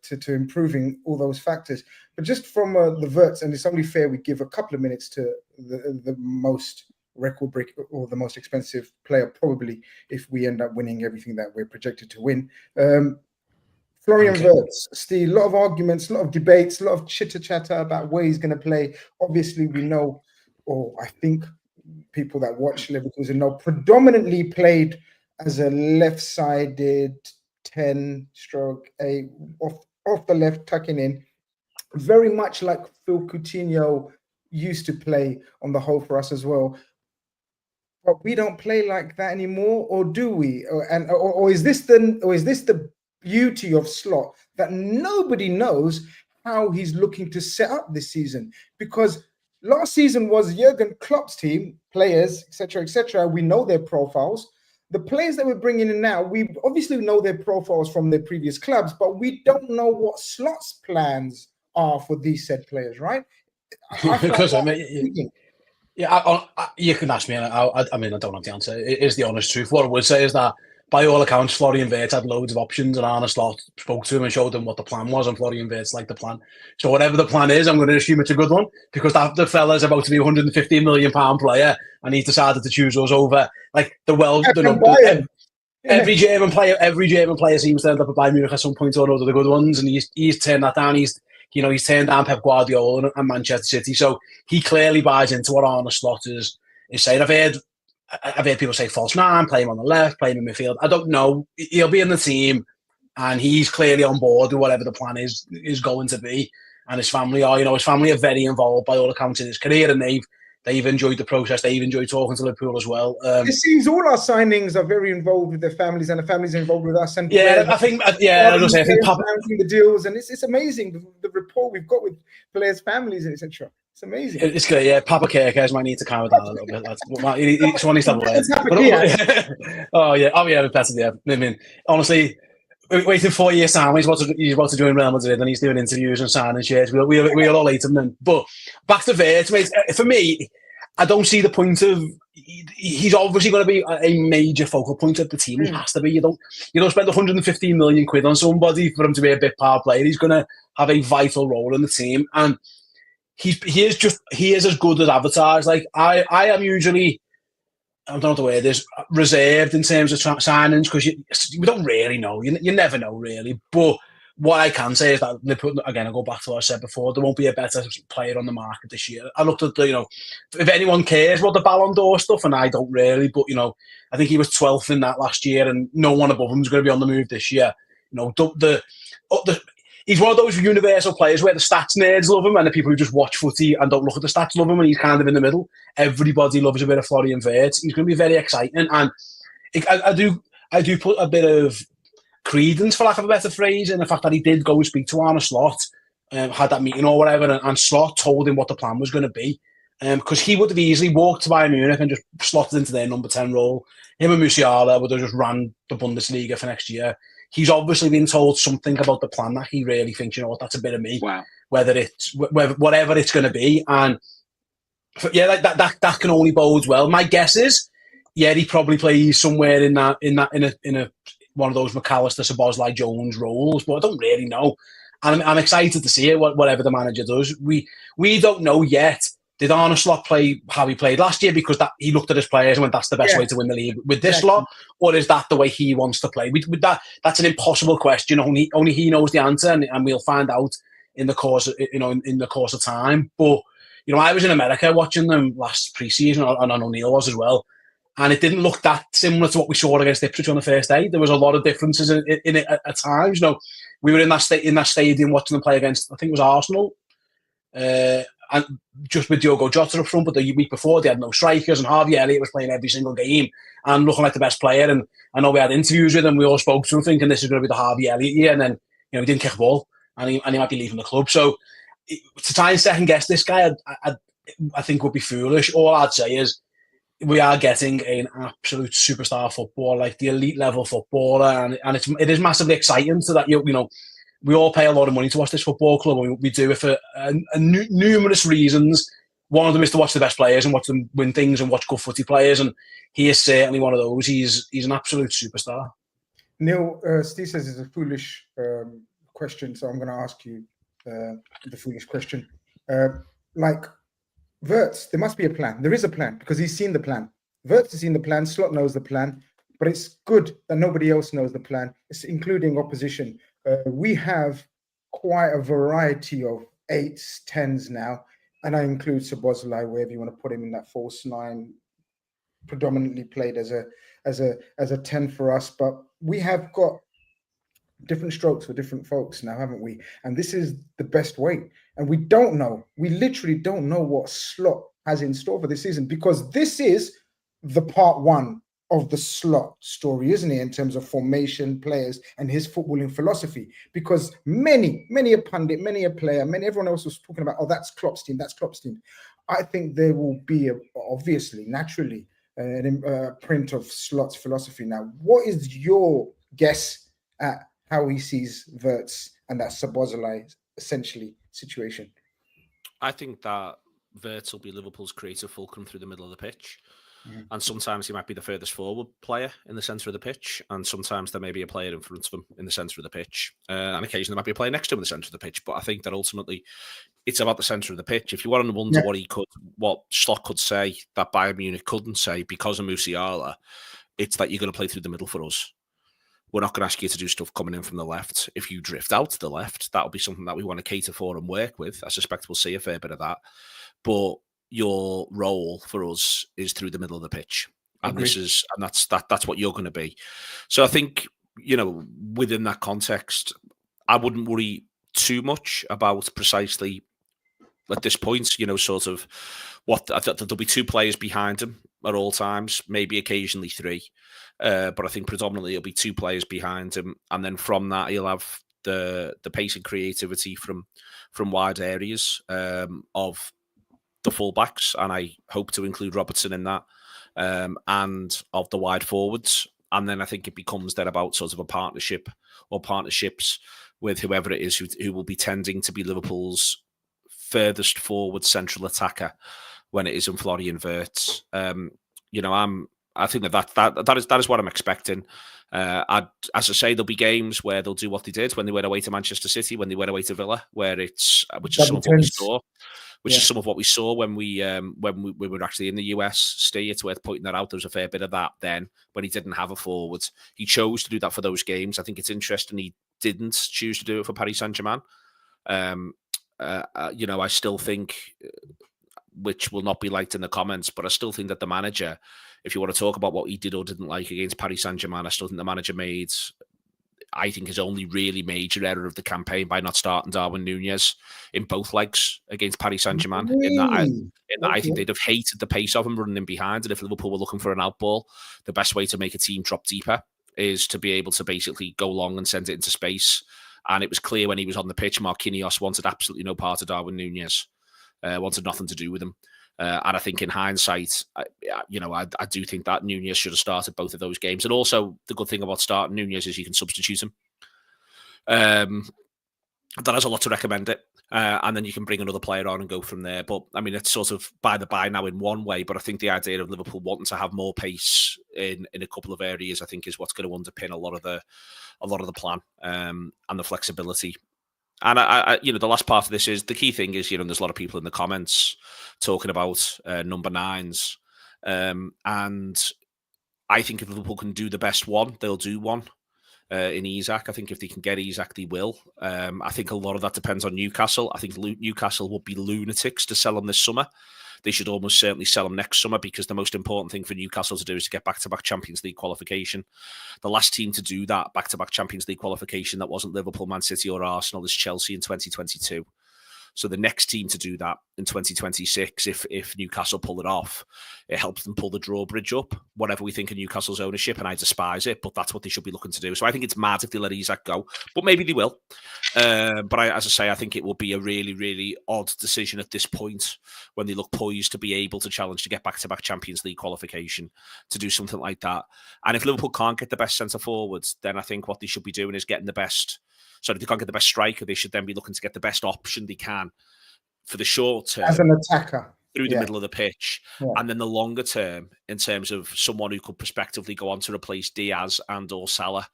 S1: to improving all those factors. But just from the Wirtz, and it's only fair we give a couple of minutes to the most record break or the most expensive player, probably, if we end up winning everything that we're projected to win. Florian Wirtz, Steve, a lot of arguments, a lot of debates, a lot of chitter-chatter about where he's going to play. Obviously, we know, or I think people that watch Liverpool know, predominantly played as a left-sided 10/8 off the left, tucking in, very much like Phil Coutinho used to play on the whole for us as well. But we don't play like that anymore, or do we? Or is this the beauty of Slot, that nobody knows how he's looking to set up this season? Because last season was Jurgen Klopp's team, players, etc. We know their profiles. The players that we're bringing in now, we obviously know their profiles from their previous clubs, but we don't know what Slot's plans are for these said players, right?
S4: Because you can ask me. I mean, I don't have the answer. It is the honest truth. What I would say is that, by all accounts, Florian Wirtz had loads of options, and Arne Slot spoke to him and showed him what the plan was, and Florian Wirtz liked the plan. So whatever the plan is, I'm going to assume it's a good one, because the fella's about to be £150 million player, and he's decided to choose us over like every German player seems to end up at Bayern Munich at some point or another, the good ones, and he's turned that down. He's turned down Pep Guardiola and Manchester City, so he clearly buys into what Arne Slot is saying. I've heard people say false nine, play him on the left, play him in midfield. I don't know. He'll be in the team, and he's clearly on board with whatever the plan is going to be. And his family are very involved by all accounts in his career, and they've enjoyed the process. They've enjoyed talking to Liverpool as well.
S1: It seems all our signings are very involved with their families, and the families are involved with us. And
S4: I think Papa,
S1: the deals, and it's amazing the rapport we've got with players' families, etc. It's amazing.
S4: It's good, yeah. Papa Kerkez might need to calm it down a little bit. It's one he's done well. Better, yeah. I mean, honestly, waiting 4 years time, he's about to join Real Madrid, and he's doing interviews and signing shirts. We'll all hate him then. But back to Wirtz, for me, I don't see the point of. He's obviously going to be a major focal point of the team. He has to be. You don't spend 115 million quid on somebody for him to be a bit part player. He's going to have a vital role in the team, and he is as good as advertised. Like I am usually, I don't know the word is, reserved in terms of signings, because we don't really know. You never know really. But what I can say is that again, I go back to what I said before. There won't be a better player on the market this year. I looked at if anyone cares about the Ballon d'Or stuff, and I don't really, but I think he was 12th in that last year, and no one above him is going to be on the move this year. He's one of those universal players where the stats nerds love him and the people who just watch footy and don't look at the stats love him, and he's kind of in the middle. Everybody loves a bit of Florian Wirtz. He's going to be very exciting, and I do put a bit of credence, for lack of a better phrase, in the fact that he did go and speak to Arne Slot, had that meeting or whatever, and Slot told him what the plan was going to be. Because he would have easily walked to Bayern Munich and just slotted into their number 10 role. Him and Musiala would have just ran the Bundesliga for next year. He's obviously been told something about the plan that he really thinks, you know what, that's a bit of me.
S3: Wow.
S4: Whatever it's going to be. And yeah, that can only bode well. My guess is, yeah, he probably plays somewhere in a one of those McAllister, Szoboszlai, Jones roles, but I don't really know. And I'm excited to see it, whatever the manager does. We don't know yet. Did Arne Slot play how he played last year because that he looked at his players and went, that's the best way to win the league with this lot? Or is that the way he wants to play? That's an impossible question. Only he knows the answer, and we'll find out in the course of time. But I was in America watching them last pre-season, and O'Neill was as well, and it didn't look that similar to what we saw against Ipswich on the first day. There was a lot of differences in it at times. We were in that stadium watching them play against, I think it was Arsenal, and just with Diogo Jota up front. But the week before they had no strikers, and Harvey Elliott was playing every single game and looking like the best player. And I know we had interviews with him. We all spoke to him thinking this is going to be the Harvey Elliott year, and then he didn't kick a ball, and he might be leaving the club. So to try and second guess this guy, I think would be foolish. All I'd say is we are getting an absolute superstar footballer, like the elite level footballer, and it is massively exciting. So that we all pay a lot of money to watch this football club, and we do it for numerous reasons. One of them is to watch the best players and watch them win things and watch good footy players, and he is certainly one of those. He's an absolute superstar.
S1: Neil, Steve says it's a foolish question, so I'm going to ask you the foolish question. Like Wirtz, there must be a plan. There is a plan because he's seen the plan. Wirtz has seen the plan. Slot knows the plan, but it's good that nobody else knows the plan. It's including opposition. We have quite a variety of 8s, 10s now, and I include Szoboszlai, wherever you want to put him in that false 9. Predominantly played as a 10 for us, but we have got different strokes for different folks now, haven't we? And this is the best way. And we don't know. We literally don't know what Slot has in store for this season, because this is the part 1 of the Slot story, isn't it, in terms of formation, players, and his footballing philosophy? Because many a pundit, many a player, everyone else was talking about, that's Klopp's team, that's Klopp's team. I think there will be, obviously, naturally, a print of Slot's philosophy. Now, what is your guess at how he sees Wirtz and that Szoboszlai essentially situation?
S2: I think that Wirtz will be Liverpool's creative fulcrum through the middle of the pitch. And sometimes he might be the furthest forward player in the centre of the pitch, and sometimes there may be a player in front of him in the centre of the pitch, and occasionally there might be a player next to him in the centre of the pitch. But I think that ultimately it's about the centre of the pitch. If you want to wonder what Slot could say that Bayern Munich couldn't say because of Musiala, it's that you're going to play through the middle for us. We're not going to ask you to do stuff coming in from the left. If you drift out to the left, that'll be something that we want to cater for and work with. I suspect we'll see a fair bit of that. But your role for us is through the middle of the pitch, and that's what you're going to be. So I think within that context, I wouldn't worry too much about precisely at this point. Sort of what there'll be 2 players behind him at all times, maybe occasionally 3, but I think predominantly it'll be 2 players behind him, and then from that he'll have the pace and creativity from wide areas of the fullbacks, and I hope to include Robertson in that, and of the wide forwards. And then I think it becomes then about sort of a partnership or partnerships with whoever it is who will be tending to be Liverpool's furthest forward central attacker when it is in Florian Wirtz. I think that is what I'm expecting. As I say, there'll be games where they'll do what they did when they went away to Manchester City, when they went away to Villa, which is some of what we saw. Which is some of what we saw when we were actually in the US. Steve, it's worth pointing that out. There was a fair bit of that then when he didn't have a forward. He chose to do that for those games. I think it's interesting he didn't choose to do it for Paris Saint-Germain. I still think, which will not be liked in the comments, but I still think that the manager, if you want to talk about what he did or didn't like against Paris Saint-Germain, I still think the manager made, I think, his only really major error of the campaign by not starting Darwin Núñez in both legs against Paris Saint-Germain.
S1: Really?
S2: I think they'd have hated the pace of him running in behind, and if Liverpool were looking for an outball, the best way to make a team drop deeper is to be able to basically go long and send it into space. And it was clear when he was on the pitch, Marquinhos wanted absolutely no part of Darwin Núñez, wanted nothing to do with him. And I think in hindsight, I do think that Núñez should have started both of those games. And also, the good thing about starting Núñez is you can substitute him. That has a lot to recommend it. And then you can bring another player on and go from there. But I mean, it's sort of by the by now in one way. But I think the idea of Liverpool wanting to have more pace in a couple of areas, I think, is what's going to underpin a lot of the plan and the flexibility. And I the last part of this is the key thing is, there's a lot of people in the comments talking about number nines, and I think if Liverpool can do the best one, they'll do one. In Isak, I think if they can get Isak, they will. I think a lot of that depends on Newcastle. I think Newcastle will be lunatics to sell him this summer. They should almost certainly sell him next summer, because the most important thing for Newcastle to do is to get back-to-back Champions League qualification. The last team to do that, back-to-back Champions League qualification, that wasn't Liverpool, Man City or Arsenal, is Chelsea in 2022. So the next team to do that in 2026, if Newcastle pull it off, it helps them pull the drawbridge up, whatever we think of Newcastle's ownership, and I despise it, but that's what they should be looking to do. So I think it's mad if they let Isak go, but maybe they will. But as I say, I think it will be a really, really odd decision at this point when they look poised to be able to challenge to get back-to-back Champions League qualification, to do something like that. And if Liverpool can't get the best centre-forwards, then I think what they should be doing is getting the best... So if they can't get the best striker, they should then be looking to get the best option they can for the short term.
S1: As an attacker.
S2: Through the middle of the pitch. Yeah. And then the longer term, in terms of someone who could prospectively go on to replace Diaz and or Salah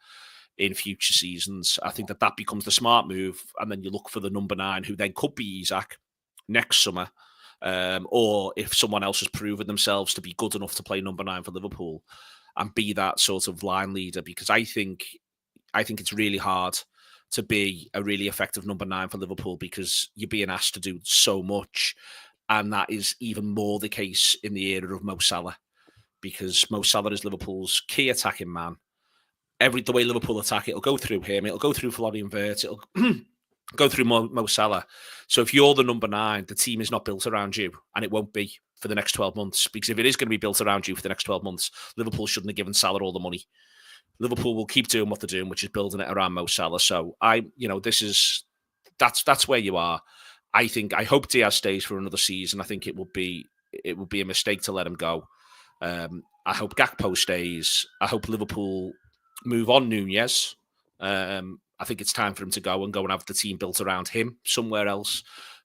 S2: in future seasons. I think that becomes the smart move. And then you look for the number 9, who then could be Isak next summer. Or if someone else has proven themselves to be good enough to play number 9 for Liverpool and be that sort of line leader. Because I think it's really hard to be a really effective number 9 for Liverpool, because you're being asked to do so much. And that is even more the case in the era of Mo Salah, because Mo Salah is Liverpool's key attacking man. The way Liverpool attack, it'll go through him, it'll go through Florian Wirtz, it'll go through Mo Salah. So if you're the number 9, the team is not built around you, and it won't be for the next 12 months. Because if it is going to be built around you for the next 12 months, Liverpool shouldn't have given Salah all the money. Liverpool will keep doing what they're doing, which is building it around Mo Salah. So that's where you are. I hope Diaz stays for another season. I think it would be a mistake to let him go. I hope Gakpo stays. I hope Liverpool move on Núñez. I think it's time for him to go and have the team built around him somewhere else.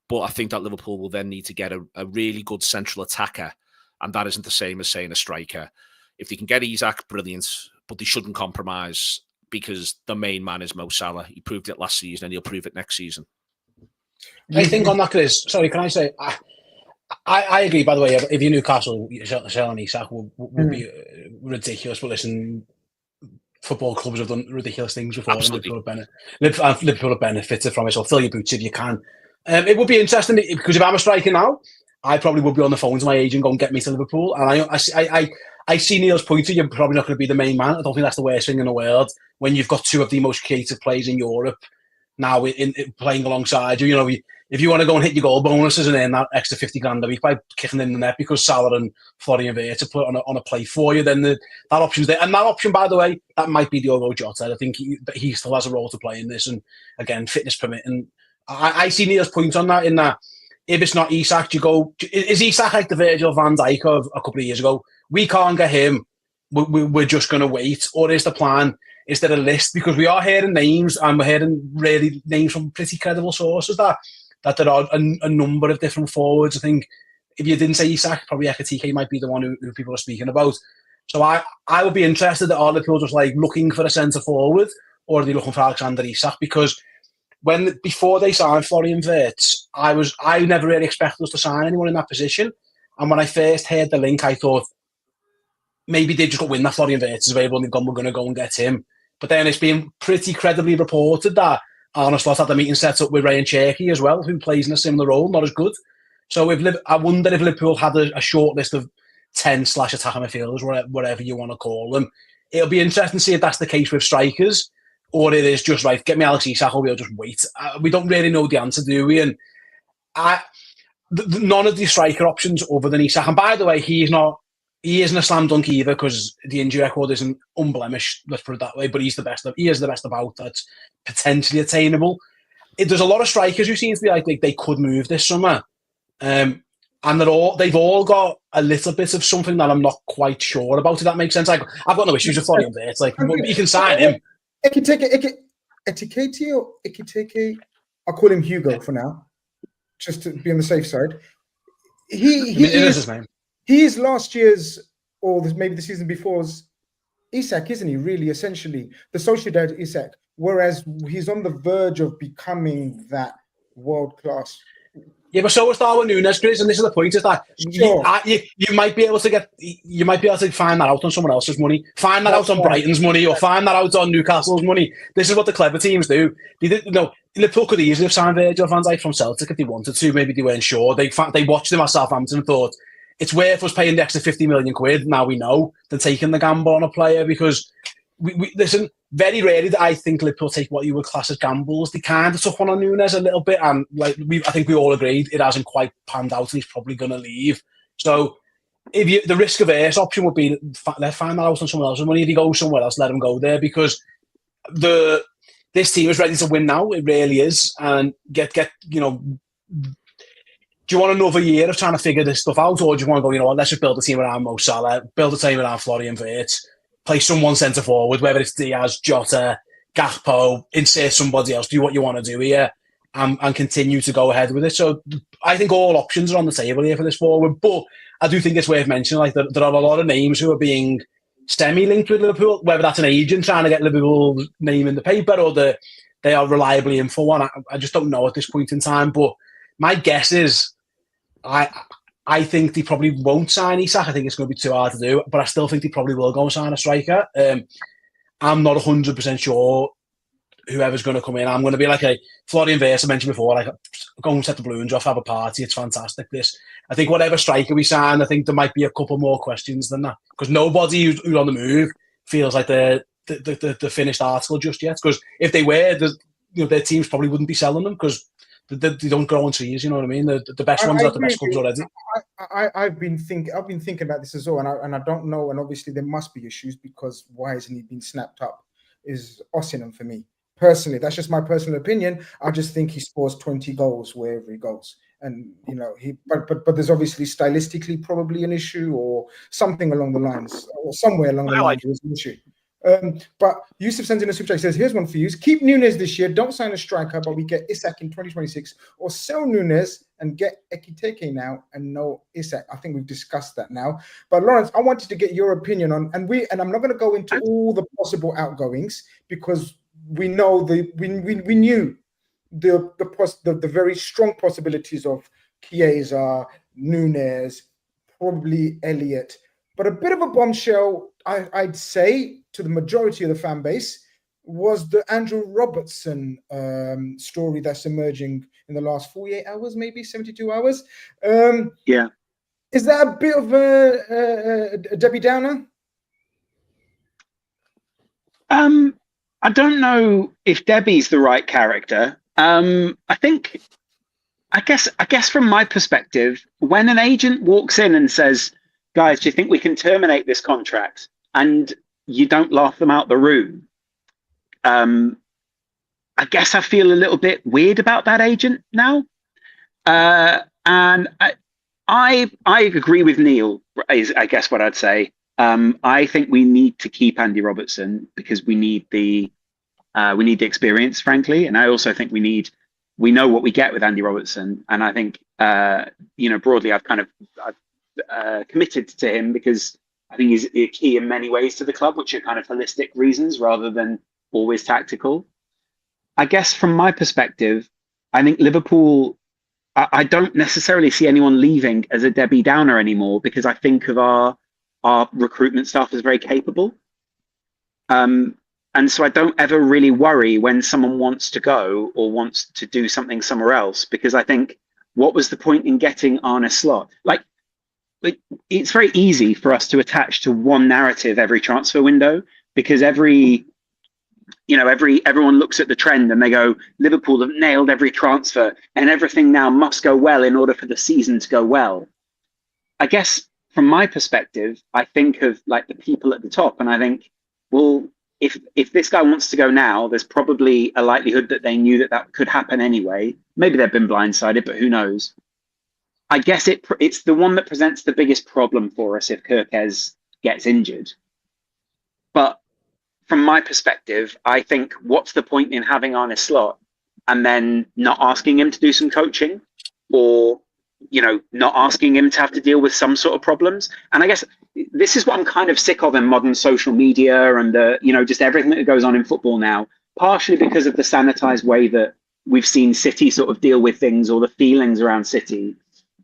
S2: But I think that Liverpool will then need to get a really good central attacker, and that isn't the same as saying a striker. If they can get Isak, brilliant, but they shouldn't compromise, because the main man is Mo Salah. He proved it last season, and he'll prove it next season.
S4: I think on that, Chris, sorry, can I say, I agree, by the way, if you're Newcastle, selling Isak would be ridiculous. But listen, football clubs have done ridiculous things before. Liverpool have benefited from it, so fill your boots if you can. It would be interesting, because if I'm a striker now, I probably would be on the phone to my agent, go and get me to Liverpool. And I see Neil's point, you're probably not going to be the main man. I don't think that's the worst thing in the world when you've got 2 of the most creative players in Europe now in playing alongside you. You know, if you want to go and hit your goal bonuses and earn that extra 50 grand a week by kicking in the net because Salah and Florian Wirtz to put on a play for you, then that option's there. And that option, by the way, that might be Diogo Jota. I think he still has a role to play in this, and again, fitness permitting. I see Neil's point on that, in that if it's not Isak, you go, is Isak like the Virgil van Dijk of a couple of years ago? We can't get him, we're just going to wait. Or is the plan, is there a list? Because we are hearing names, and we're hearing really names from pretty credible sources that there are a number of different forwards. I think if you didn't say Isak, probably Ekitike might be the one who people are speaking about. So I would be interested that Liverpool just like looking for a centre forward, or are they looking for Alexander Isak? Because before they signed Florian Wirtz, I never really expected us to sign anyone in that position. And when I first heard the link, I thought maybe they just got wind that Florian Wirtz is available and they've gone, we're going to go and get him. But then it's been pretty credibly reported that Arne Slot had the meeting set up with Ryan Cherky as well, who plays in a similar role, not as good. So I wonder if Liverpool had a short list of 10 /attacking midfielders, whatever you want to call them. It'll be interesting to see if that's the case with strikers, or it is just right, get me Alex Isak, or we'll just wait. We don't really know the answer, do we? And none of the striker options other than Isak. And by the way, he's not he isn't a slam dunk either because the injury record isn't unblemished, let's put it that way, but he is the best about that's potentially attainable. There's a lot of strikers who seem to be like they could move this summer. And they've all got a little bit of something that I'm not quite sure about, if that makes sense. Like, I've got no issues with Florian Wirtz. Like, you can sign him.
S1: Ekiteke or Ekiteke, I'll call him Hugo for now, just to be on the safe side. He is his name. He is last year's, or maybe the season before's, Isak, isn't he? Really, essentially, the Sociedad Isak. Whereas he's on the verge of becoming that world class.
S4: Yeah, but so is Darwin Núñez, Grizz, and this is the point: is that you might be able to find that out on someone else's money, find that out on Brighton's money, or find that out on Newcastle's money. This is what the clever teams do. Liverpool could easily have signed Virgil van Dijk from Celtic if they wanted to. Maybe they weren't sure. They watched him at Southampton and thought it's worth us paying the extra 50 million quid. Now we know than taking the gamble on a player, because we listen. Very rarely do I think Liverpool take what you would class as gambles. They kind of took one on Núñez a little bit, and I think we all agreed it hasn't quite panned out, and he's probably going to leave. So, the risk averse option would be let's find that out on someone else's money. If he goes somewhere else, let him go there, because this team is ready to win now. It really is, and get do you want another year of trying to figure this stuff out, or do you want to go? Let's just build a team around Mo Salah, build a team around Florian Wirtz. Play someone centre forward, whether it's Diaz, Jota, Gakpo, insert somebody else, do what you want to do here, and continue to go ahead with it. So I think all options are on the table here for this forward, but I do think it's worth mentioning, like, there are a lot of names who are being semi-linked with Liverpool, whether that's an agent trying to get Liverpool's name in the paper, or they are reliably in for one. I just don't know at this point in time, but my guess is I think they probably won't sign Isak. I think it's going to be too hard to do, but I still think they probably will go and sign a striker. I'm not 100% sure whoever's going to come in. I'm going to be like a Florian Wirtz, I mentioned before, like, go and set the balloons off, have a party. It's fantastic, this. I think whatever striker we sign, I think there might be a couple more questions than that, because nobody who's on the move feels like the finished article just yet. Because if they were, their teams probably wouldn't be selling them, because they don't grow on trees, you know what I mean? The best ones are the best clubs already.
S1: I've been thinking about this as well, and I don't know. And obviously there must be issues, because why hasn't he been snapped up? Is Osimhen for me personally. That's just my personal opinion. I just think he scores 20 goals wherever he goes, and but there's obviously stylistically probably an issue, or something along the lines, or somewhere along the lines there's an issue. But Yusuf sends in a super chat. He says, here's one for you. Keep Núñez this year. Don't sign a striker, but we get Isak in 2026. Or sell Núñez and get Ekiteke now and no Isak. I think we've discussed that now. But Laurence, I wanted to get your opinion on, and I'm not going to go into all the possible outgoings, because we know we knew the very strong possibilities of Chiesa, Núñez, probably Elliott. But a bit of a bombshell, I'd say, to the majority of the fan base, was the Andrew Robertson story that's emerging in the last 48 hours, maybe 72 hours.
S3: Yeah.
S1: Is that a bit of a Debbie Downer?
S3: I don't know if Debbie's the right character. I guess from my perspective, when an agent walks in and says, guys, do you think we can terminate this contract? And you don't laugh them out the room. I guess I feel a little bit weird about that agent now. And I agree with Neil, is I guess what I'd say. I think we need to keep Andy Robertson, because we need the experience, frankly. And I also think we know what we get with Andy Robertson. And I think, broadly, I've committed to him, because I think he's a key in many ways to the club, which are kind of holistic reasons rather than always tactical. I guess from my perspective, I think Liverpool, I don't necessarily see anyone leaving as a Debbie Downer anymore, because I think of our recruitment staff as very capable. And so I don't ever really worry when someone wants to go or wants to do something somewhere else, because I think, what was the point in getting Arne Slot? Like, it's very easy for us to attach to one narrative every transfer window, because everyone looks at the trend and they go, Liverpool have nailed every transfer and everything now must go well in order for the season to go well. I guess from my perspective, I think of like the people at the top, and I think, well, if this guy wants to go now, there's probably a likelihood that they knew that could happen anyway. Maybe they've been blindsided, but who knows? I guess it's the one that presents the biggest problem for us if Kerkez gets injured. But from my perspective, I think what's the point in having Arne Slot and then not asking him to do some coaching, or not asking him to have to deal with some sort of problems? And I guess this is what I'm kind of sick of in modern social media and just everything that goes on in football now, partially because of the sanitized way that we've seen City sort of deal with things, or the feelings around City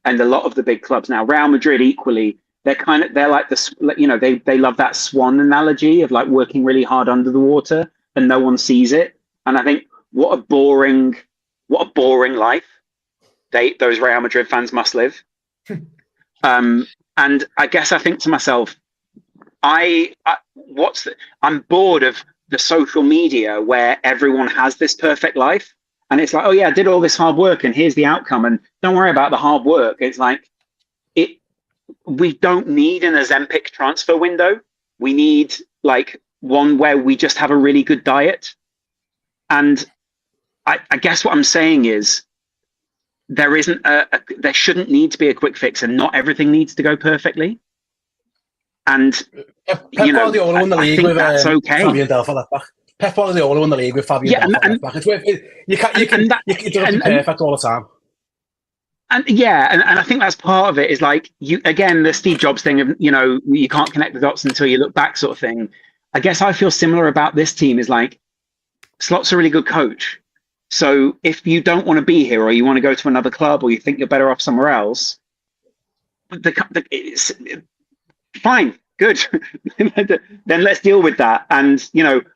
S3: and a lot of the big clubs now. Real Madrid equally, they're like they love that swan analogy of like working really hard under the water and no one sees it. And I think what a boring life those Real Madrid fans must live. And I guess I think to myself, I'm bored of the social media where everyone has this perfect life. And it's like, oh yeah, I did all this hard work and here's the outcome. And don't worry about the hard work. It's like, we don't need an Ozempic transfer window. We need like one where we just have a really good diet. And I guess what I'm saying is, there shouldn't need to be a quick fix, and not everything needs to go perfectly. And
S4: Pep Guardiola won the league with
S3: that's okay.
S4: Fabian Delph left back. Pep Guardiola won the league with Fabian Delph left back. It's worth it. You can't perfect all the time.
S3: And I think that's part of it. Is like the Steve Jobs thing of you can't connect the dots until you look back, sort of thing. I guess I feel similar about this team. Is like, Slot's a really good coach. So if you don't want to be here, or you want to go to another club, or you think you're better off somewhere else, it's fine, good. Then let's deal with that. And,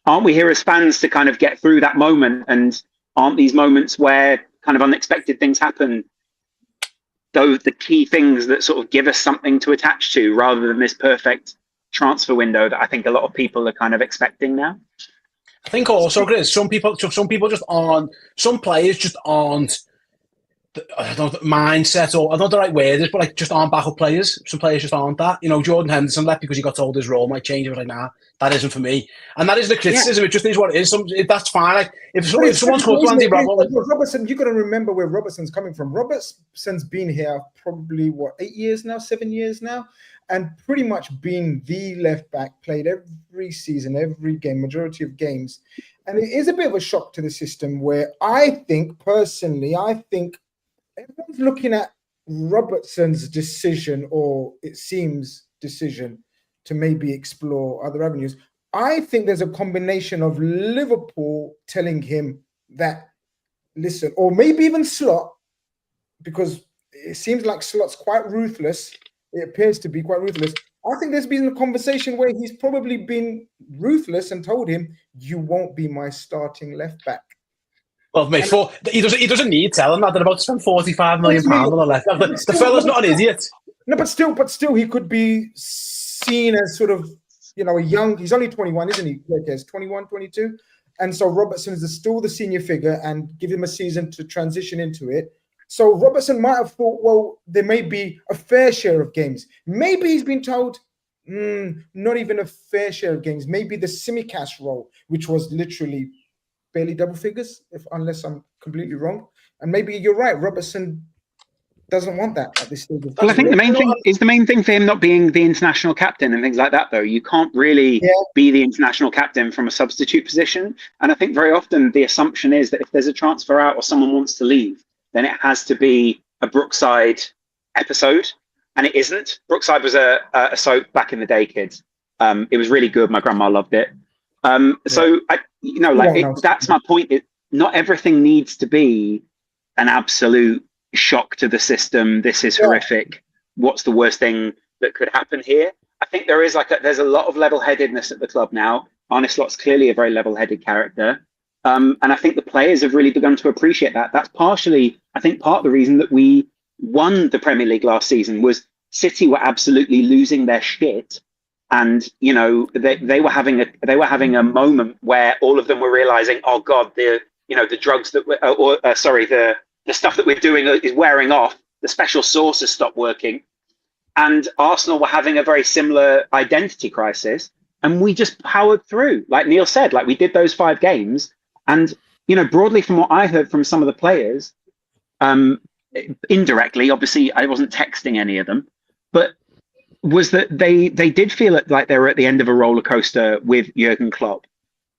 S3: aren't we here as fans to kind of get through that moment? And aren't these moments where kind of unexpected things happen, those the key things that sort of give us something to attach to, rather than this perfect transfer window that I think a lot of people are kind of expecting now?
S4: I think also, Grizz, some people just aren't, some players just aren't, I don't know the mindset, or I don't know the right word is, but like just aren't backup players. Some players just aren't that. Jordan Henderson left because he got told his role might change. He was like, nah, that isn't for me. And that is the criticism. Yeah. It just is what it is. That's fine. Like, if someone's called to Andy
S1: Robertson, you got to remember where Robertson's coming from. Robertson's been here probably 7 years now, and pretty much been the left back, played every season, every game, majority of games. And it is a bit of a shock to the system, where I think everyone's looking at Robertson's decision, or it seems decision, to maybe explore other avenues. I think there's a combination of Liverpool telling him that, listen, or maybe even Slot, because it seems like Slot's quite ruthless. It appears to be quite ruthless. I think there's been a conversation where he's probably been ruthless and told him, you won't be my starting left back.
S4: Well, mate, he doesn't need telling that. They're about to spend £45 million on the left back. The fella's not an idiot.
S1: No, but still, he could be seen as sort of, a young, he's only 21, isn't he? Kerkez, 21, 22. And so Robertson is still the senior figure, and give him a season to transition into it. So Robertson might have thought, well, there may be a fair share of games. Maybe he's been told, not even a fair share of games. Maybe the Simicast role, which was literally barely double figures, unless I'm completely wrong. And maybe you're right, Robertson doesn't want that at this stage.
S3: Well, I think the main thing for him not being the international captain and things like that, though. You can't really be the international captain from a substitute position. And I think very often the assumption is that if there's a transfer out or someone wants to leave, then it has to be a Brookside episode, and it isn't. Brookside was a soap back in the day, kids. It was really good. My grandma loved it. So that's my point. Not everything needs to be an absolute shock to the system. This is horrific. What's the worst thing that could happen here? I think there's a lot of level-headedness at the club now. Arne Slot's clearly a very level-headed character. And I think the players have really begun to appreciate that. That's partially, I think, part of the reason that we won the Premier League last season was City were absolutely losing their shit. And, they were having a moment where all of them were realizing, oh God, the drugs that the stuff that we're doing is wearing off. The special sauce has stopped working. and Arsenal were having a very similar identity crisis, and we just powered through. Like Neil said, like we did those 5 games, and broadly from what I heard from some of the players, indirectly, obviously I wasn't texting any of them, but was that they did feel like they were at the end of a roller coaster with Jurgen Klopp,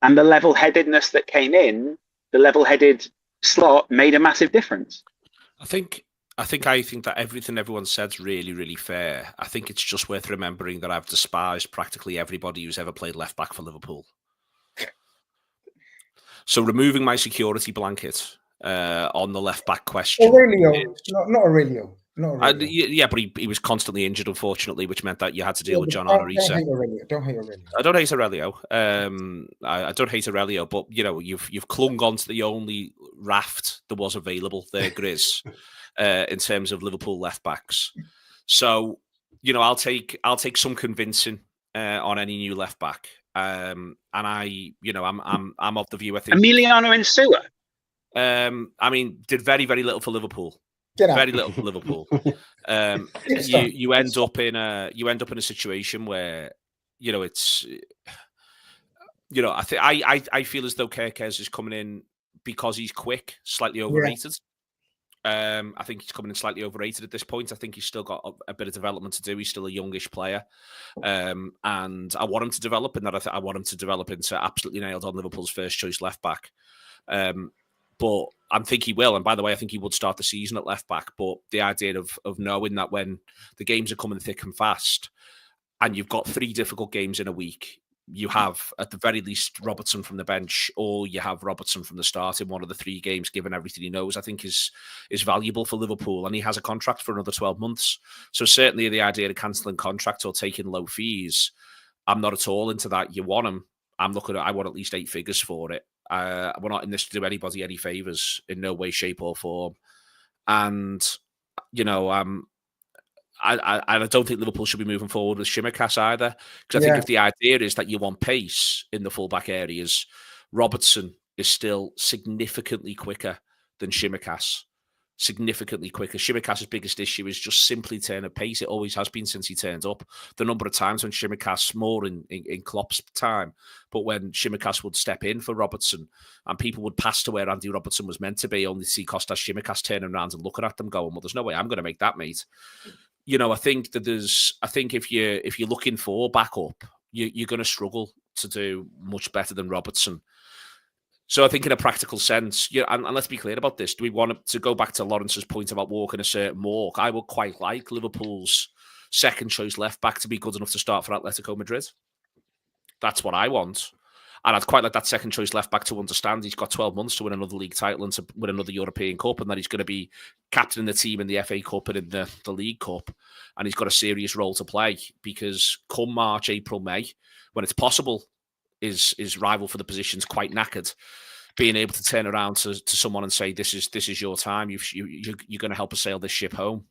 S3: and the level-headedness that came in, the level-headed Slot, made a massive difference.
S2: I think that everything everyone said's really, really fair. I think it's just worth remembering that I've despised practically everybody who's ever played left back for Liverpool. So removing my security blanket on the left back question.
S1: Aurelio, not Aurelio.
S2: Yeah, but he was constantly injured, unfortunately, which meant that you had to deal with John Arne.
S1: Don't hate Aurelio.
S2: I don't hate Aurelio. I don't hate Aurelio, but you've clung on to the only raft that was available there, Grizz, in terms of Liverpool left backs. So I'll take some convincing on any new left back. And I'm of the view. I think
S3: Emiliano Insua.
S2: Did very, very little for Liverpool. Very little for Liverpool. You end up in a situation where it's I feel as though Kerkez is coming in because he's quick, slightly overrated. Yeah. I think he's coming in slightly overrated at this point. I think he's still got a bit of development to do. He's still a youngish player, and I want him to develop. And that I want him to develop into absolutely nailed on Liverpool's first choice left back. But I think he will. And by the way, I think he would start the season at left back. But the idea of knowing that when the games are coming thick and fast, and you've got 3 difficult games in a week, you have at the very least Robertson from the bench, or you have Robertson from the start in one of the 3 games, given everything he knows, I think is valuable for Liverpool. And he has a contract for another 12 months. So certainly the idea of cancelling contract or taking low fees, I'm not at all into that. You want him. I want at least 8 figures for it. We're not in this to do anybody any favours in no way, shape or form. And, I don't think Liverpool should be moving forward with Tsimikas either. Because I think if the idea is that you want pace in the full-back areas, Robertson is still significantly quicker than Tsimikas. Significantly quicker. Tsimikas' biggest issue is just simply turn of pace. It always has been since he turned up. The number of times when Tsimikas, more in Klopp's time, but when Tsimikas would step in for Robertson and people would pass to where Andy Robertson was meant to be, only to see Kostas Tsimikas turning around and looking at them going, well, there's no way I'm going to make that, mate. I think if you're looking for backup, you're going to struggle to do much better than Robertson. So I think in a practical sense, and let's be clear about this, do we want to go back to Lawrence's point about walking a certain walk? I would quite like Liverpool's second choice left back to be good enough to start for Atletico Madrid. That's what I want. And I'd quite like that second choice left back to understand he's got 12 months to win another league title and to win another European Cup, and that he's going to be captaining the team in the FA Cup and in the League Cup. And he's got a serious role to play, because come March, April, May, when it's possible, his rival for the position's quite knackered. Being able to turn around to someone and say, this is your time, you're going to help us sail this ship home,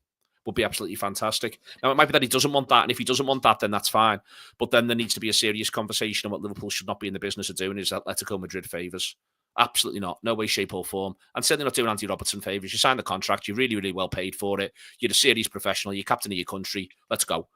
S2: would be absolutely fantastic. Now, it might be that he doesn't want that, and if he doesn't want that, then that's fine. But then there needs to be a serious conversation on what Liverpool should not be in the business of doing is Atletico Madrid favours. Absolutely not. No way, shape or form. And certainly not doing Andy Robertson favours. You signed the contract. You're really, really well paid for it. You're a serious professional. You're captain of your country. Let's go.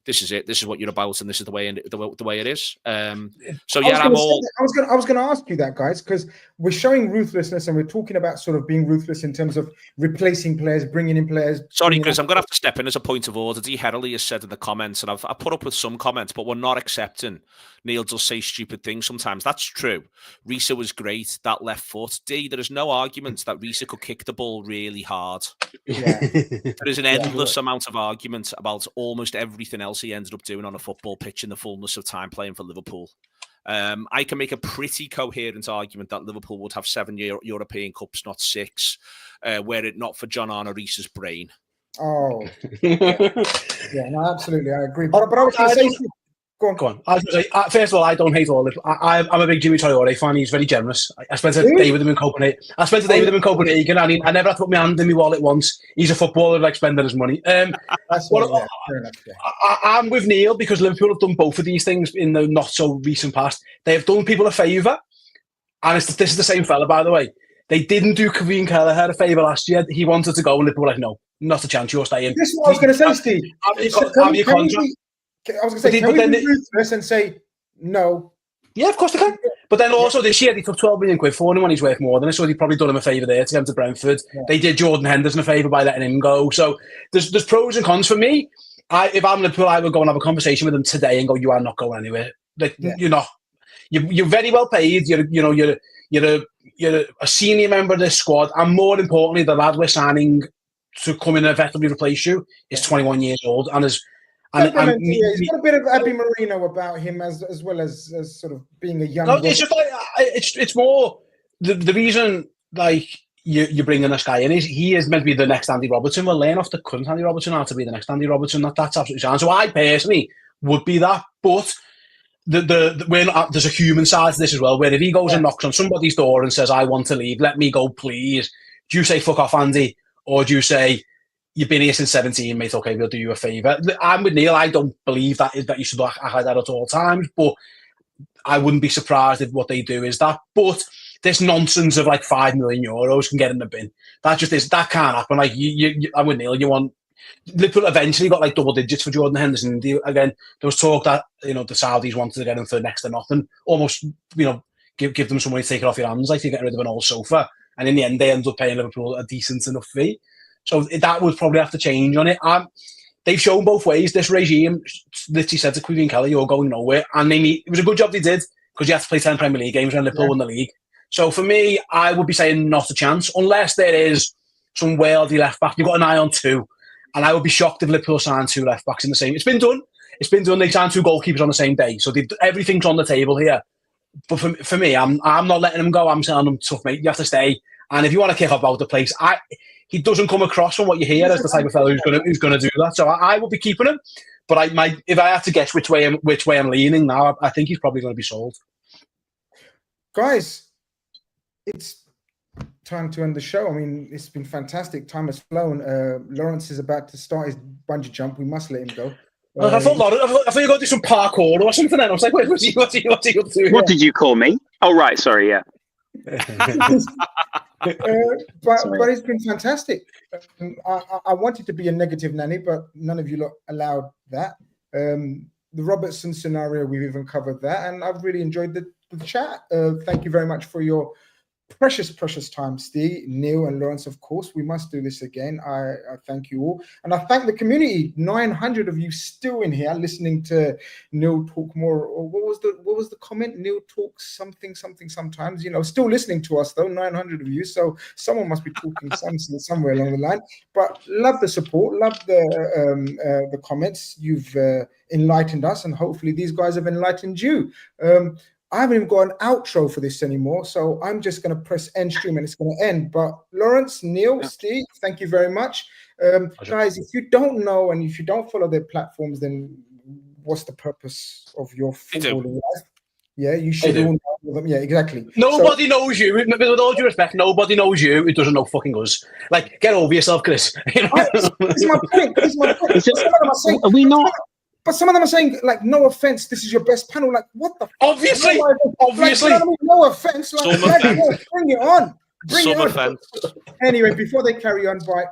S2: This is it. This is what you're about, and this is the way it is. So yeah, I
S1: was going to ask you that, guys, because we're showing ruthlessness, and we're talking about sort of being ruthless in terms of replacing players, bringing in players.
S2: Sorry, Chris, I'm going to have to step in as a point of order. D. Herrley has said in the comments, and I've put up with some comments, but we're not accepting Neil does say stupid things sometimes. That's true. Risa was great. That left foot. D. There is no argument that Risa could kick the ball really hard. Yeah. There is an endless amount of argument about almost everything else he ended up doing on a football pitch in the fullness of time playing for Liverpool. I can make a pretty coherent argument that Liverpool would have 7 European Cups, not 6, were it not for John Arne Riis's brain.
S1: Oh, yeah, no, absolutely, I agree. But I was going to say, go on.
S4: I was going to say, first of all, I don't hate all this. I'm a big Jimmy Traore fan. He's very generous. I spent a day with him in Copenhagen. And I never had to put my hand in my wallet once. He's a footballer, like spending his money. I'm with Neil because Liverpool have done both of these things in the not so recent past. They have done people a favour, and this is the same fella, by the way. They didn't do Kevin Kelleher a favour last year. He wanted to go, and Liverpool were like, no, not a chance. You're staying.
S1: This is what I was going to say, Steve.
S4: Have your contract.
S1: I was going to say, can we be ruthless and say no?
S4: Yeah, of course they can. But then also this year they took 12 million quid for him when he's worth more than it, so they probably done him a favour there to get him to Brentford. Yeah. They did Jordan Henderson a favour by letting him go. So there's pros and cons for me. If I'm Liverpool, I would go and have a conversation with him today and go, you are not going anywhere. Like, you're not. You're very well paid. You're a senior member of this squad, and more importantly, the lad we're signing to come in and effectively replace you is 21 years old and is.
S1: He's got a bit of Abby Marino about him as well as sort of being a young.
S4: No, it's just like it's more the reason like you're bringing this guy in is he is meant to be the next Andy Robertson. We'll learn off the current Andy Robertson how to be the next Andy Robertson. That's absolutely fine. So I personally would be that, but there's a human side to this as well. Where if he goes and knocks on somebody's door and says, "I want to leave, let me go, please," do you say "fuck off, Andy," or do you say, "You've been here since 17, mate, okay, we'll do you a favour"? I'm with Neil. I don't believe that you should act like that at all times, but I wouldn't be surprised if what they do is that. But this nonsense of like €5 million can get in the bin. That just is, that can't happen. Like I'm with Neil. You want Liverpool eventually got like double digits for Jordan Henderson. Again, there was talk that the Saudis wanted to get him for next to nothing, almost give them some money to take it off your hands, like to get rid of an old sofa. And in the end, they ended up paying Liverpool a decent enough fee. So that would probably have to change on it. They've shown both ways. This regime literally said to Queen Kelly, "You're going nowhere." And it was a good job they did, because you have to play 10 Premier League games when Liverpool won the league. So for me, I would be saying not a chance, unless there is some worldly left back. You've got an eye on 2. And I would be shocked if Liverpool signed 2 left backs in the same. It's been done. They signed 2 goalkeepers on the same day. So everything's on the table here. But for me, I'm not letting them go. I'm telling them, tough mate, you have to stay. And if you want to kick up out the place, he doesn't come across from what you hear as the type of fellow who's going to do that. So I will be keeping him. But if I had to guess which way I'm leaning now, I think he's probably going to be sold.
S1: Guys, it's time to end the show. I mean, it's been fantastic. Time has flown. Laurence is about to start his bungee jump. We must let him go.
S4: I thought you were going to do some parkour or something. Then I was like, what's he up to?
S3: What did you call me? Oh, right. Sorry, yeah.
S1: But it's been fantastic. I wanted to be a negative nanny, but none of you lot allowed that. The Robertson scenario, we've even covered that, and I've really enjoyed the chat. Thank you very much for your precious time, Steve, Neil, and Laurence. Of course, we must do this again. I thank you all, and I thank the community. 900 of you still in here listening to Neil talk more. Or what was the comment? Neil talks something sometimes. Still listening to us though. 900 of you. So someone must be talking somewhere along the line. But love the support. Love the comments. You've enlightened us, and hopefully these guys have enlightened you. I haven't even got an outro for this anymore, so I'm just going to press end stream and it's going to end. But Laurence, Neil, Steve, thank you very much. Guys, if you don't know and if you don't follow their platforms, then what's the purpose of your footballing life? Yeah, you should all know them. Yeah, exactly.
S4: Nobody knows you. With all due respect, nobody knows you who doesn't know fucking us. Like, get over yourself, Chris.
S1: This is my point.
S3: Are we not?
S1: But some of them are saying, like, no offense, this is your best panel. Like, what the fuck?
S4: Obviously.
S1: Like, no offense. Like, bring it on. Bring it on.
S2: Offense.
S1: Anyway, before they carry on, bye.